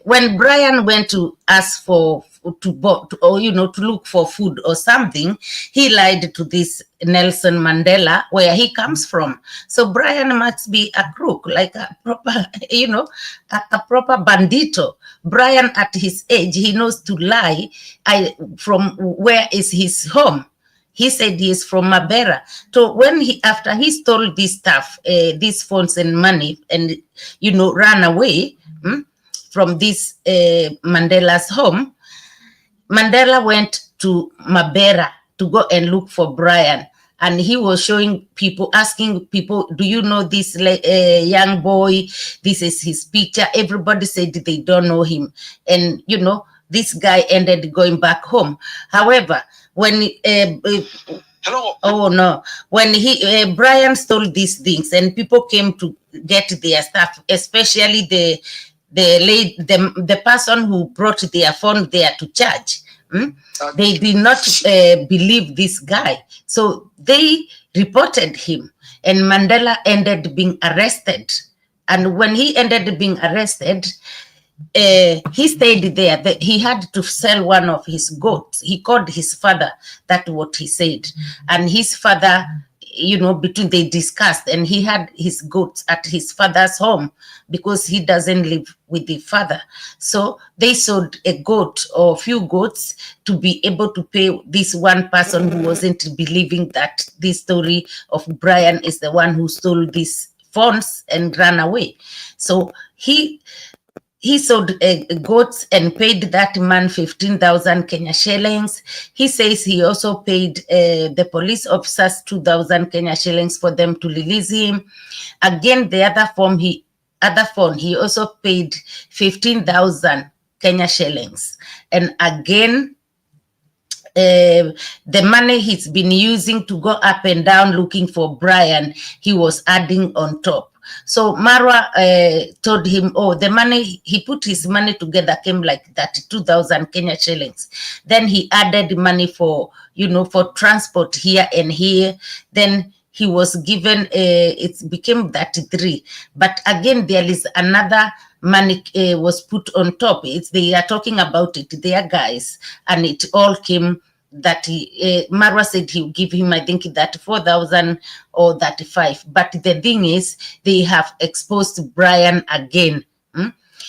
when Brian went to ask for to look for food or something, he lied to this Nelson Mandela where he comes from. So Brian must be a crook, like a proper, a proper bandito. Brian at his age, he knows to lie. From where is his home? He said he is from Mabera. So when after he stole this stuff, these phones and money, and ran away from this Mandela's home, Mandela went to Mabera to go and look for Brian. And he was showing people, asking people, do you know this young boy? This is his picture. Everybody said they don't know him. And, this guy ended going back home. However, when when Brian stole these things and people came to get their stuff, especially the person who brought their phone there to charge, they did not believe this guy. So they reported him, and Mandela ended being arrested. And when he ended being arrested, he stayed there. He had to sell one of his goats. He called his father. That's what he said. And his father, they discussed, and he had his goats at his father's home because he doesn't live with the father. So they sold a goat or a few goats to be able to pay this one person who wasn't believing that this story of Brian is the one who stole these phones and ran away. So he sold goats and paid that man 15,000 Kenya shillings. He says he also paid the police officers 2,000 Kenya shillings for them to release him. Again, the other phone, he also paid 15,000 Kenya shillings. And again, the money he's been using to go up and down looking for Brian, he was adding on top. So Marwa told him, the money, he put his money together came like 32,000 Kenya shillings. Then he added money for, for transport here and here. Then he was given, it became 33. But again, there is another money was put on top. They are talking about it, they are guys, and it all came that Marwa said he would give him, I think, that 4,000 or 35. But the thing is, they have exposed Brian again.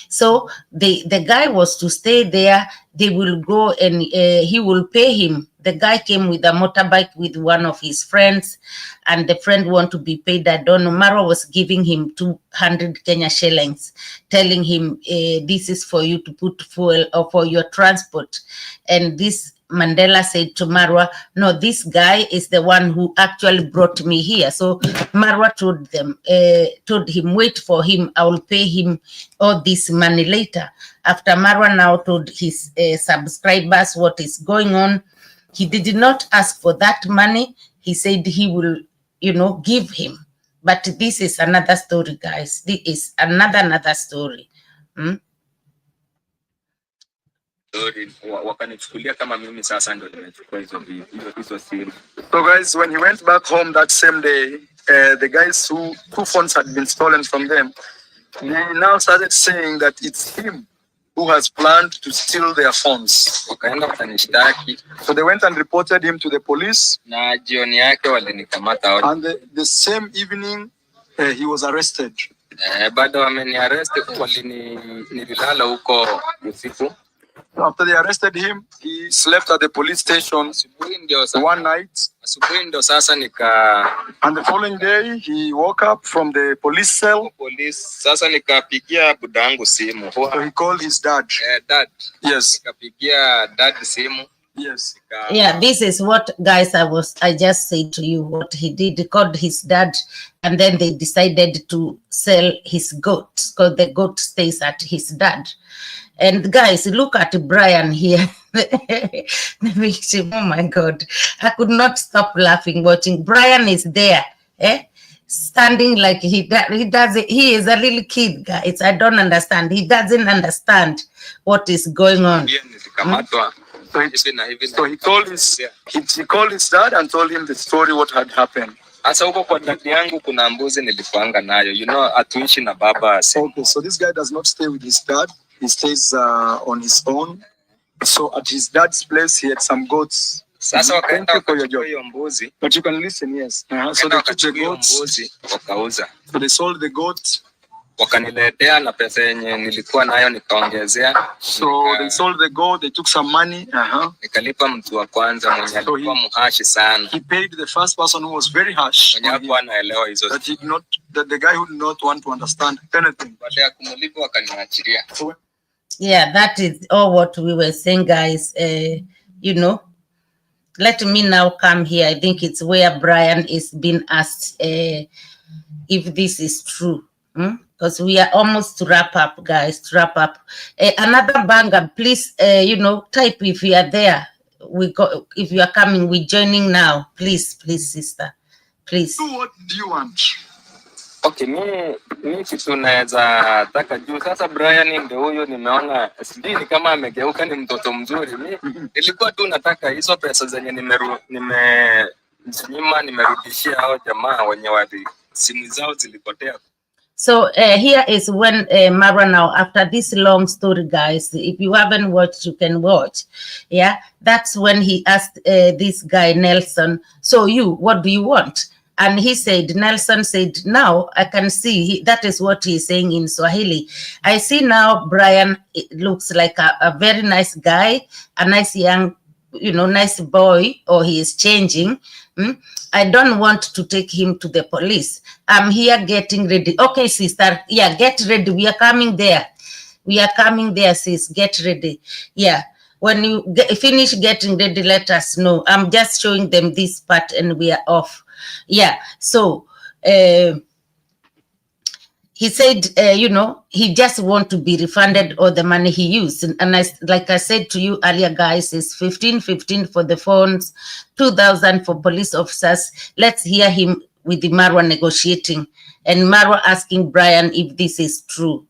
So the guy was to stay there. They will go and he will pay him. The guy came with a motorbike with one of his friends, and the friend want to be paid. I don't know. Marwa was giving him 200 Kenya shillings, telling him, this is for you to put fuel or for your transport. And this Mandela said to Marwa, no, this guy is the one who actually brought me here. So Marwa told him, wait for him, I will pay him all this money later. After Marwa now told his subscribers what is going on, he did not ask for that money. He said he will, give him. But this is another story, guys. This is another story. So guys, when he went back home that same day, the guys who phones had been stolen from them, they now started saying that it's him who has planned to steal their phones. So they went and reported him to the police, and the same evening he was arrested. So after they arrested him, he slept at the police station one night. And the following day, he woke up from the police cell. So he called his dad. Yes. Yes. Yeah, this is what, guys, I just said to you what he did. He called his dad, and then they decided to sell his goats because the goat stays at his dad. And guys, look at Brian here. The victim. Oh my God. I could not stop laughing watching. Brian is there, standing like he is a little kid, guys. I don't understand. He doesn't understand what is going on. So he called his dad and told him the story, what had happened. Okay, so this guy does not stay with his dad. He stays on his own. So at his dad's place, he had some goats. Thank you for your job. But you can listen, yes. So they took the goats. So they sold the goats. So they sold the goat, they took some money. So he paid the first person who was very harsh. That the guy who did not want to understand anything. Yeah, that is all what we were saying, guys. Let me now come here. I think it's where Brian is being asked if this is true. Because we are almost to wrap up, guys, to wrap up. Another banger, please, type if you are there. If you are coming, we're joining now. Please, sister, please. So what do you want? Okay, mi kitu naweza taka juu sasa Brian ndio huyo nimeona sijui ni kama amegeuka ni mtoto mzuri. Nilikuwa tu nataka hizo pesa zenye nimerudishia hao jamaa wenye wali simu zao zilipotea. So here is when Marwa now, after this long story, guys, if you haven't watched, you can watch. Yeah, that's when he asked this guy, Nelson, so what do you want? And Nelson said, now I can see, that is what he's saying in Swahili. I see now Brian, it looks like a very nice guy, a nice young, nice boy, or he is changing. I don't want to take him to the police. I'm here getting ready. Okay, sister. Yeah, get ready. We are coming there. Sis. Get ready. Yeah. When you finish getting ready, let us know. I'm just showing them this part and we are off. Yeah. So, he said, he just want to be refunded all the money he used. And like I said to you earlier, guys, it's 15 for the phones, 2,000 for police officers. Let's hear him with the Marwa negotiating and Marwa asking Brian if this is true.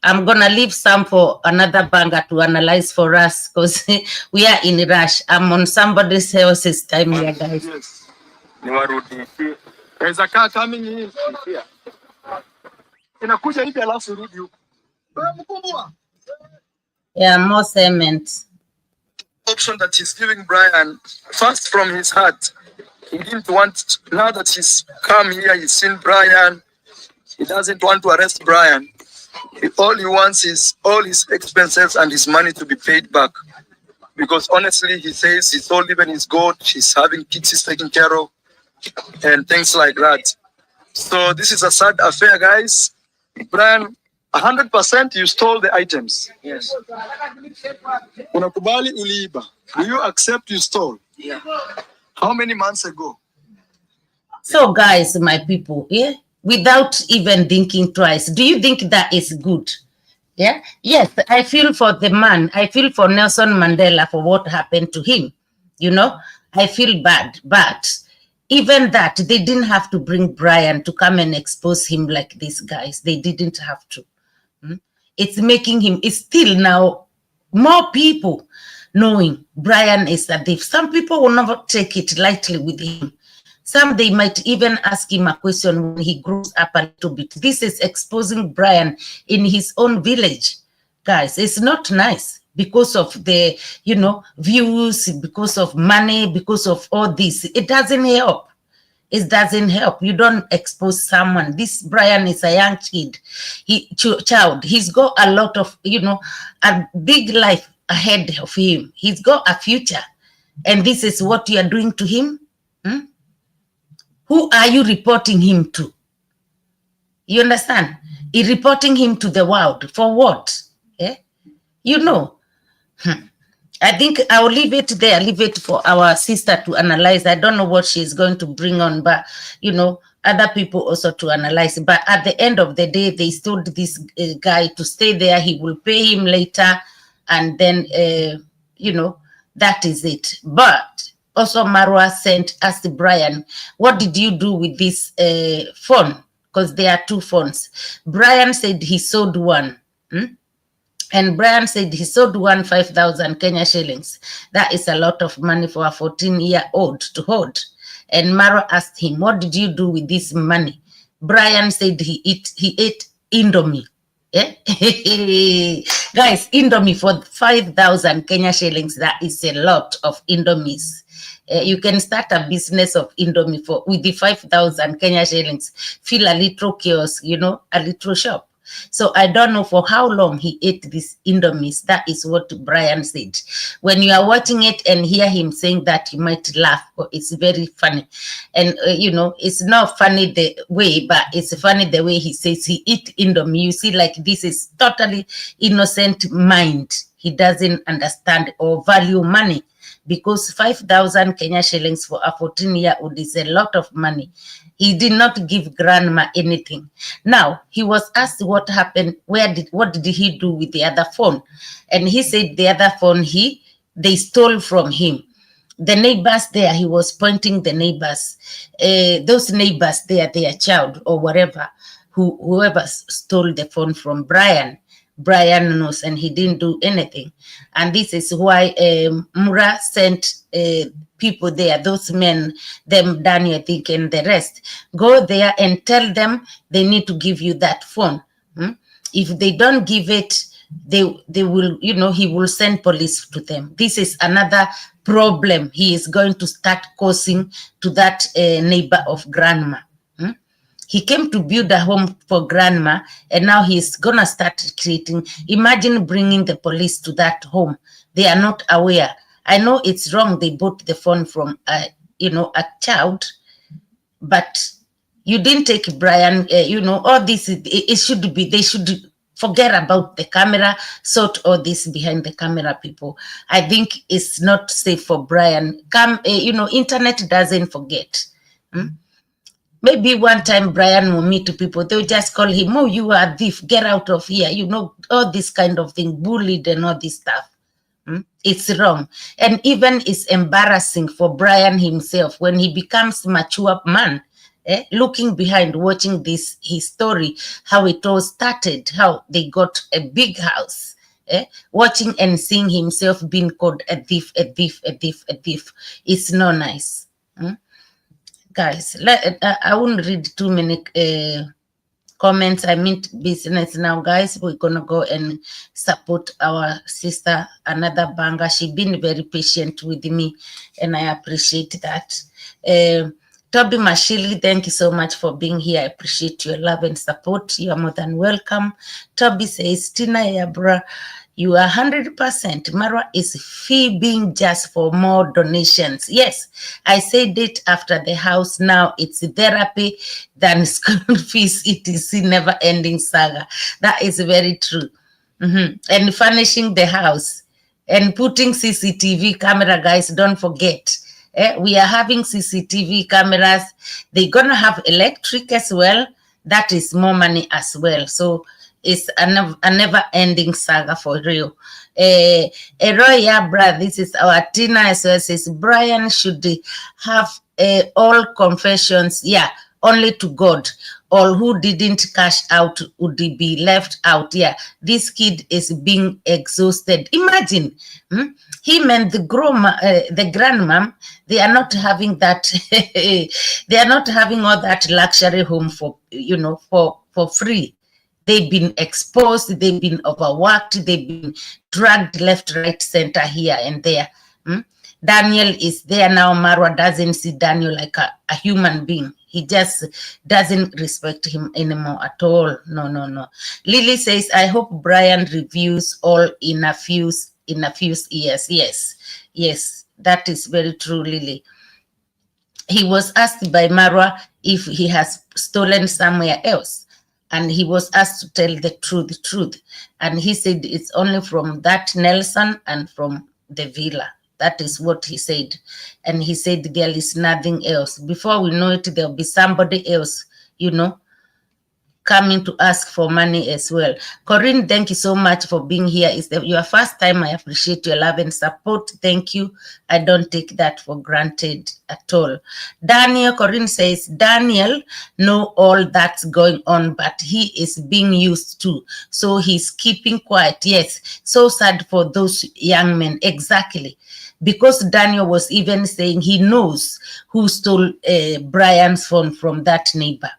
I'm going to leave some for another banger to analyze for us because we are in a rush. I'm on somebody else's time here, guys. Niwarudishie There's a car coming in here. Inakuja hivi alafu rudi huko. Yeah, more cement. Option that he's giving Brian, first from his heart. He didn't want, now that he's come here, he's seen Brian, he doesn't want to arrest Brian. All he wants is all his expenses and his money to be paid back. Because honestly, he says he's sold even his goat, he's having kids he's taking care of, and things like that. So this is a sad affair, guys. Brian, 100% you stole the items. Yes. Unakubali uliiba. Do you accept you stole? Yeah. How many months ago? So guys, my people, yeah, without even thinking twice, do you think that is good? Yeah. Yes, I feel for the man. I feel for Nelson Mandela for what happened to him. You know, I feel bad, but even that, they didn't have to bring Brian to come and expose him like these guys. They didn't have to. It's making him, it's still now more people knowing Brian is a thief. Some people will never take it lightly with him. Some, they might even ask him a question when he grows up a little bit. This is exposing Brian in his own village. Guys, it's not nice because of the, you know, views, because of money, because of all this. It doesn't help. It doesn't help. You don't expose someone. This Brian is a young kid, child. He's got a lot of, you know, a big life ahead of him. He's got a future. And this is what you are doing to him? Who are you reporting him to? You understand? You're reporting him to the world. For what? Yeah? You know. I think I'll leave it there, leave it for our sister to analyze. I don't know what she's going to bring on, but, you know, other people also to analyze. But at the end of the day, they told this guy to stay there. He will pay him later. And then, you know, that is it. But also Marwa sent us Brian, what did you do with this phone? Because there are two phones. Brian said he sold one. And Brian said he sold 5,000 Kenya shillings. That is a lot of money for a 14-year-old to hold. And Maro asked him, what did you do with this money? Brian said he ate Indomie. Eh? Guys, Indomie for 5,000 Kenya shillings, that is a lot of Indomies. You can start a business of Indomie with the 5,000 Kenya shillings. Fill a little kiosk, you know, a little shop. So I don't know for how long he ate this Indomies. That is what Brian said. When you are watching it and hear him saying that, you might laugh. It's very funny. And, you know, it's not funny the way, but it's funny the way he says he eat Indomie. You see, like, this is totally innocent mind. He doesn't understand or value money. Because 5,000 Kenya shillings for a 14-year-old is a lot of money. He did not give grandma anything. Now, he was asked what happened, what did he do with the other phone? And he said the other phone, they stole from him. The neighbors there, he was pointing the neighbors, those neighbors there, their child or whatever, whoever stole the phone from Brian. Brian knows, and he didn't do anything. And this is why Mura sent people there, those men, them, Daniel, I think, and the rest. Go there and tell them they need to give you that phone. If they don't give it, they will, you know, he will send police to them. This is another problem he is going to start causing to that neighbor of grandma. He came to build a home for grandma, and now he's going to start creating. Imagine bringing the police to that home. They are not aware. I know it's wrong. They bought the phone from, you know, a child, but you didn't take Brian, you know, all this, it should be, they should forget about the camera, sort all this behind the camera, people. I think it's not safe for Brian. You know, internet doesn't forget. Maybe one time Brian will meet people, they'll just call him, oh, you are a thief, get out of here. You know, all this kind of thing, bullied and all this stuff. It's wrong. And even it's embarrassing for Brian himself when he becomes a mature man, looking behind, watching this, his story, how it all started, how they got a big house, watching and seeing himself being called a thief, a thief, a thief, a thief. It's not nice. guys, I won't read too many comments. I mean business now, guys. We're gonna go and support our sister, another banger. She's been very patient with me, and I appreciate that. Toby Mashili, thank you so much for being here. I appreciate your love and support. You are more than welcome. Toby says, Tina Yabra, you are 100%. Marwa is feeding just for more donations. Yes, I said it after the house. Now it's therapy than school fees. It is a never-ending saga. That is very true. And furnishing the house and putting CCTV camera, guys, don't forget. We are having CCTV cameras. They're going to have electric as well. That is more money as well. So it's a never-ending saga for real. Eroya, this is our Tina as well, says Brian should have all confessions, only to God. All who didn't cash out would be left out. Yeah, this kid is being exhausted. Imagine, him and the grandmom, they are not having that. They are not having all that luxury home for for free. They've been exposed. They've been overworked. They've been dragged left, right, center, here and there. Daniel is there now. Marwa doesn't see Daniel like a human being. He just doesn't respect him anymore at all. No. Lily says, I hope Brian reviews all in a few years. Yes, that is very true, Lily. He was asked by Marwa if he has stolen somewhere else. And he was asked to tell the truth. And he said it's only from that Nelson and from the villa. That is what he said. And he said there is nothing else. Before we know it, there'll be somebody else, coming to ask for money as well. Corinne, thank you so much for being here. It's your first time. I appreciate your love and support. Thank you. I don't take that for granted at all. Daniel, Corinne says, Daniel know all that's going on, but he is being used to. So he's keeping quiet. Yes, so sad for those young men. Exactly. Because Daniel was even saying he knows who stole Brian's phone from that neighbor.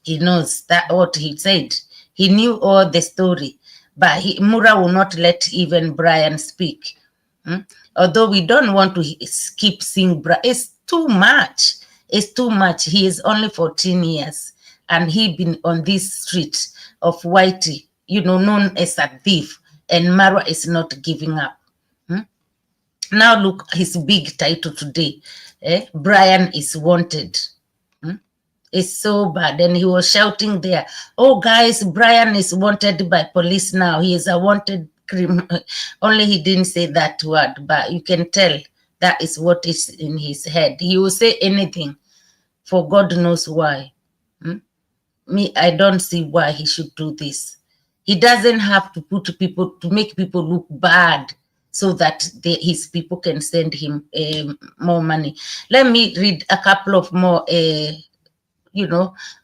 He knows that what he said. He knew all the story. But Mura will not let even Brian speak. Although we don't want to keep seeing Brian. It's too much. It's too much. He is only 14 years. And he been on this street of Whitey, known as a thief. And Marwa is not giving up. Now look, his big title today. Brian is wanted. It's so bad. And he was shouting there, oh, guys, Brian is wanted by police now. He is a wanted criminal. Only he didn't say that word, but you can tell that is what is in his head. He will say anything for God knows why. Me, I don't see why he should do this. He doesn't have to make people look bad so that his people can send him more money. Let me read a couple of more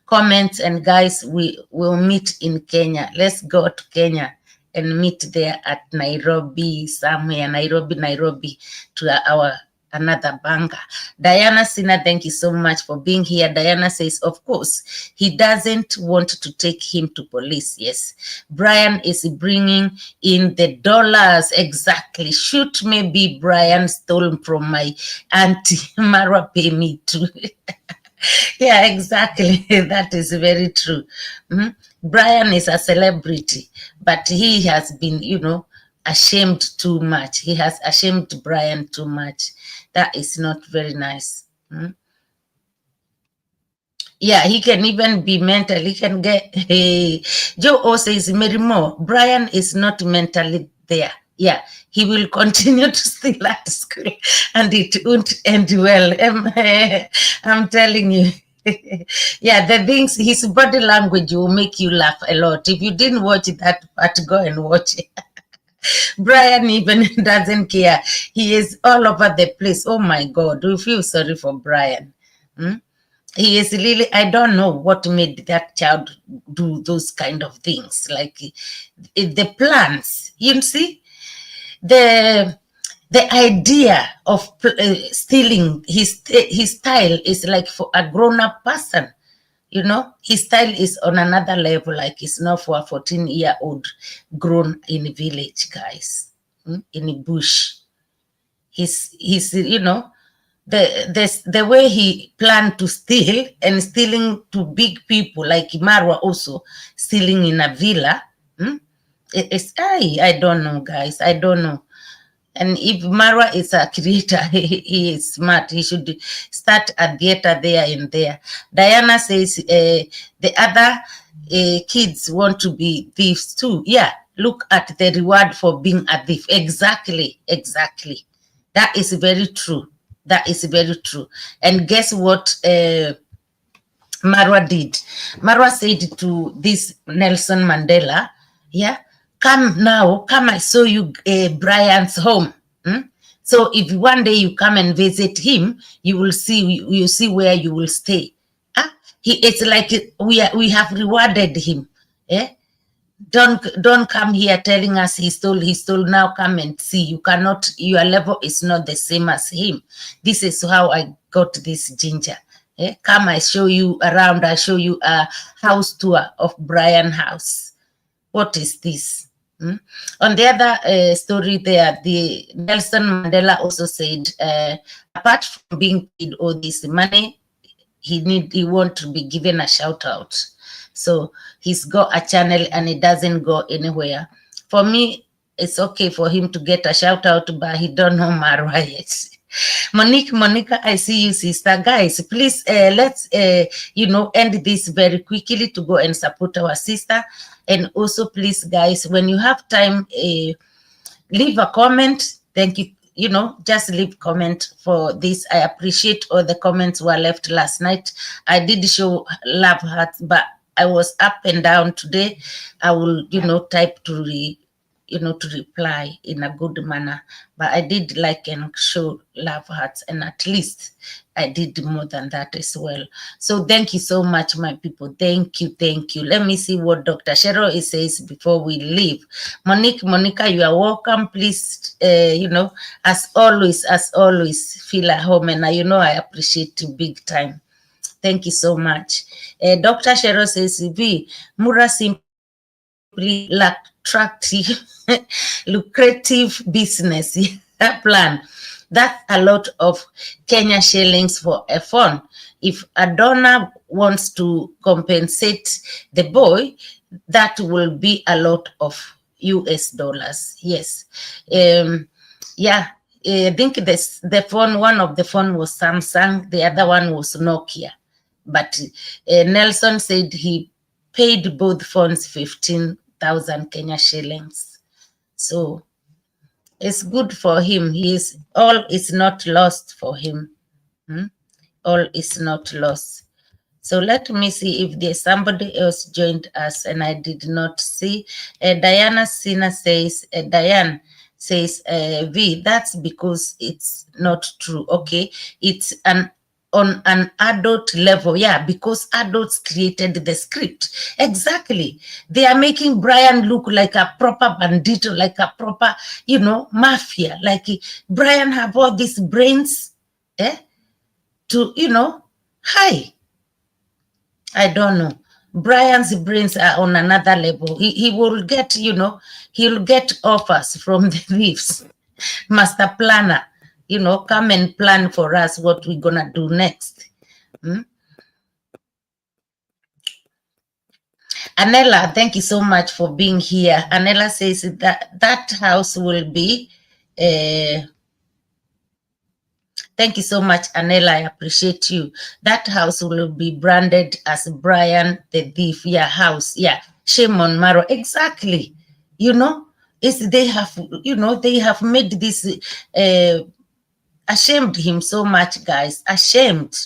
comments, and guys, we will meet in Kenya. Let's go to Kenya and meet there at Nairobi, somewhere, Nairobi, to our another banker. Diana Sina, thank you so much for being here. Diana says, of course, he doesn't want to take him to police. Yes, Brian is bringing in the dollars. Exactly. Shoot, maybe Brian stole from my auntie. Marwa, pay me too. Yeah, exactly. That is very true. Brian is a celebrity, but he has been, ashamed too much. He has ashamed Brian too much. That is not very nice. Yeah, he can even be mental. He can get... Joe O says, Mary Moore, Brian is not mentally there. Yeah, he will continue to steal at school and it won't end well. I'm telling you. Yeah, the things, his body language will make you laugh a lot. If you didn't watch that part, go and watch it. Brian even doesn't care. He is all over the place. Oh my God, we feel sorry for Brian. He is really, I don't know what made that child do those kind of things. Like the plans, you see? The The idea of stealing his style is like for a grown-up person. You know, his style is on another level, like it's not for a 14-year-old grown in a village, guys, in a bush. He's you know, the way he planned to steal and stealing to big people like Marwa also stealing in a villa. It's I don't know, guys. I don't know. And if Marwa is a creator, he is smart. He should start a theater there and there. Diana says the other kids want to be thieves too. Yeah, look at the reward for being a thief. Exactly, exactly. That is very true. That is very true. And guess what Marwa did? Marwa said to this Nelson Mandela, yeah, come now, come, I saw you Brian's home. So if one day you come and visit him, you will see, you see where you will stay. It's like we have rewarded him. Eh? Don't come here telling us he stole. Now come and see. You cannot, your level is not the same as him. This is how I got this ginger. Come, I show you around. I show you a house tour of Brian house. What is this? On the other story there, the Nelson Mandela also said, apart from being paid all this money, he want to be given a shout out. So he's got a channel and it doesn't go anywhere. For me, it's okay for him to get a shout out, but he don't know Marwa yet. Monica, I see you, sister. Guys, please let's end this very quickly to go and support our sister. And also, please, guys, when you have time, leave a comment. Thank you. Just leave comment for this. I appreciate all the comments were left last night. I did show love hearts, but I was up and down today. I will, type to reply in a good manner. But I did like and show love hearts, and at least I did more than that as well. So thank you so much, my people. Thank you, thank you. Let me see what Dr. Cheryl says before we leave. Monica, you are welcome. Please, as always, feel at home, and I appreciate you big time. Thank you so much. Dr. Cheryl says, Mura simply lucrative business plan. That's a lot of Kenya shillings for a phone. If a donor wants to compensate the boy, that will be a lot of US dollars. Yes. I think the phone, one of the phone was Samsung, the other one was Nokia. But Nelson said he paid both phones 15,000 Kenya shillings. So it's good for him. All is not lost for him. All is not lost. So let me see if there's somebody else joined us and I did not see. Diana Sina says, Diane says, V, that's because it's not true. Okay, it's on an adult level. Yeah, because adults created the script. Exactly. They are making Brian look like a proper bandito, like a proper, mafia. Like Brian have all these brains, to, hi. I don't know. Brian's brains are on another level. He will get, he'll get offers from the thieves. Master planner, come and plan for us what we're gonna do next. Anela, thank you so much for being here. Anela says that house will be thank you so much, Anela. I appreciate you. That house will be branded as Brian the Thief. Yeah, house. Yeah, shame on Maro. Exactly. They have made this ashamed him so much, guys. Ashamed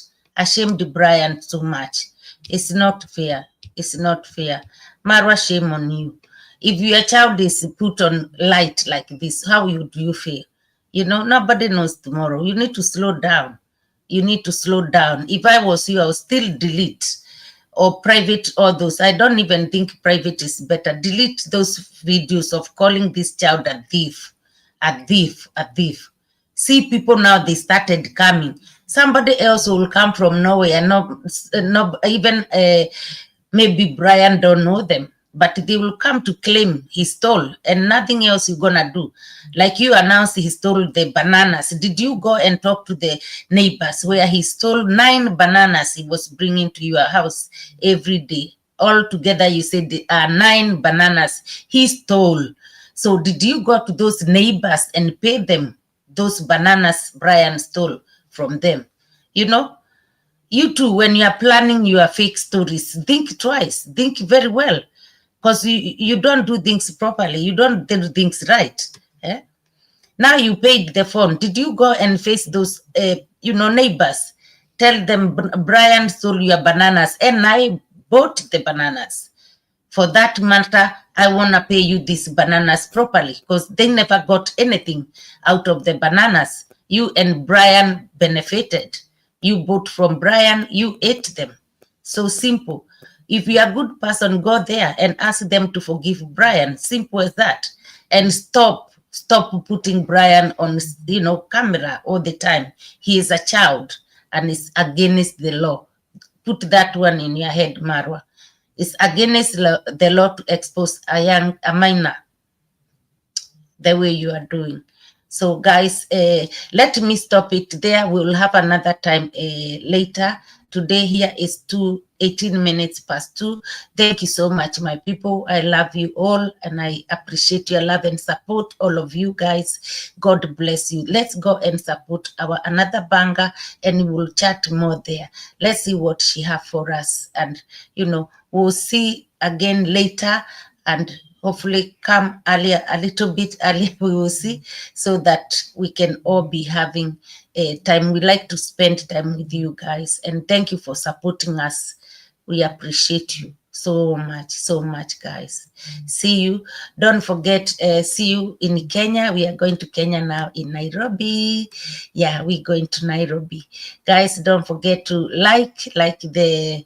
Brian so much. It's not fair. It's not fair. Marwa, shame on you. If your child is put on light like this, how do you feel? Nobody knows tomorrow. You need to slow down. You need to slow down. If I was you, I would still delete or private all those. I don't even think private is better. Delete those videos of calling this child a thief, a thief, a thief. See people now, they started coming. Somebody else will come from nowhere, no, even maybe Brian don't know them, but they will come to claim he stole and nothing else you're gonna do. Like you announced he stole the bananas. Did you go and talk to the neighbors where he stole 9 bananas he was bringing to your house every day? All together, you said there are 9 bananas he stole. So did you go to those neighbors and pay them those bananas Brian stole from them? You know, you too, when you are planning your fake stories, think twice, think very well, because you don't do things properly, you don't do things right. Now you paid the phone. Did you go and face those neighbors, tell them Brian stole your bananas and I bought the bananas? For that matter, I want to pay you these bananas properly, because they never got anything out of the bananas. You and Brian benefited. You bought from Brian, you ate them. So simple. If you're a good person, go there and ask them to forgive Brian. Simple as that. And stop putting Brian on camera all the time. He is a child and is against the law. Put that one in your head, Marwa. It's against the law to expose a minor the way you are doing. So guys, let me stop it there. We will have another time later. Today here is 18 minutes past 2. Thank you so much, my people. I love you all and I appreciate your love and support, all of you guys. God bless you. Let's go and support our another banger and we'll chat more there. Let's see what she have for us, and we'll see again later, and hopefully come earlier, a little bit earlier, we will see, so that we can all be having a time. We like to spend time with you guys, and thank you for supporting us. We appreciate you so much, guys. See you. Don't forget, see you in Kenya. We are going to Kenya now, in Nairobi. Yeah, we're going to Nairobi. Guys, don't forget to like the,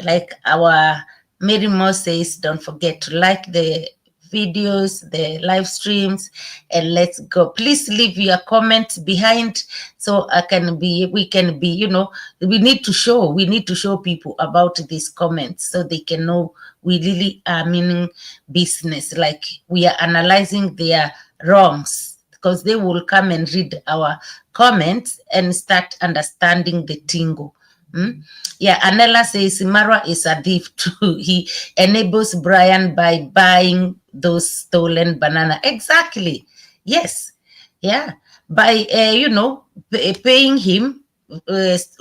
like our Mary Mo says, don't forget to like the videos, the live streams, and let's go. Please leave your comments behind, so we can be, we need to show people about these comments so they can know we really are meaning business, like we are analyzing their wrongs, because they will come and read our comments and start understanding the tingle. Yeah, Anela says Marwa is a thief too. He enables Brian by buying those stolen banana. Exactly. Yes. Yeah. By paying him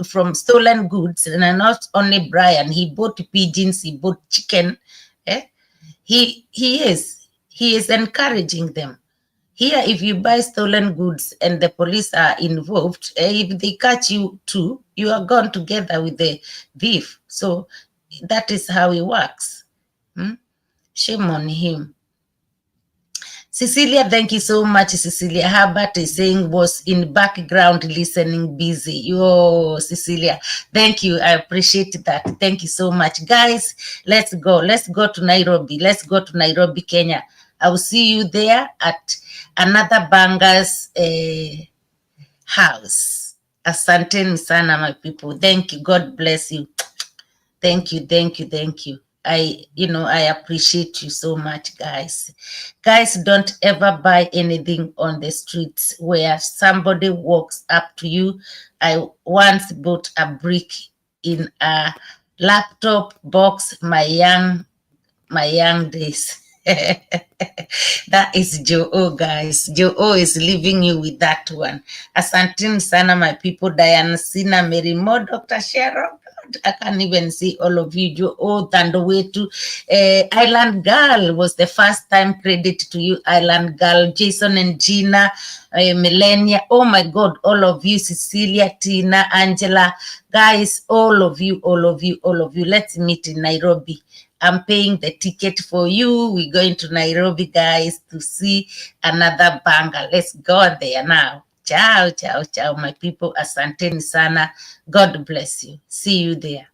from stolen goods, and not only Brian. He bought pigeons. He bought chicken. He is encouraging them. Here, if you buy stolen goods and the police are involved, if they catch you too, you are gone together with the thief. So that is how it works. Shame on him. Cecilia, thank you so much, Cecilia. Herbert is saying was in background listening, busy. Yo, Cecilia, thank you. I appreciate that. Thank you so much. Guys, let's go. Let's go to Nairobi. Let's go to Nairobi, Kenya. I will see you there at another banger's house. Asanteni sana, my people. Thank you. God bless you. Thank you. I appreciate you so much, guys. Guys, don't ever buy anything on the streets where somebody walks up to you. I once bought a brick in a laptop box my young days. That is Joe, guys. Joe is leaving you with that one. Asanteni sana, my people. Diana Sina, Mary Mo, Dr. Cheryl. I can't even see all of you. Joe, Tandowetu. Island Girl was the first time. Credit to you, Island Girl. Jason and Gina, Melania. Oh my God, all of you. Cecilia, Tina, Angela. Guys, all of you. Let's meet in Nairobi. I'm paying the ticket for you. We're going to Nairobi, guys, to see another banger. Let's go there now. Ciao, my people. Asanteni sana. God bless you. See you there.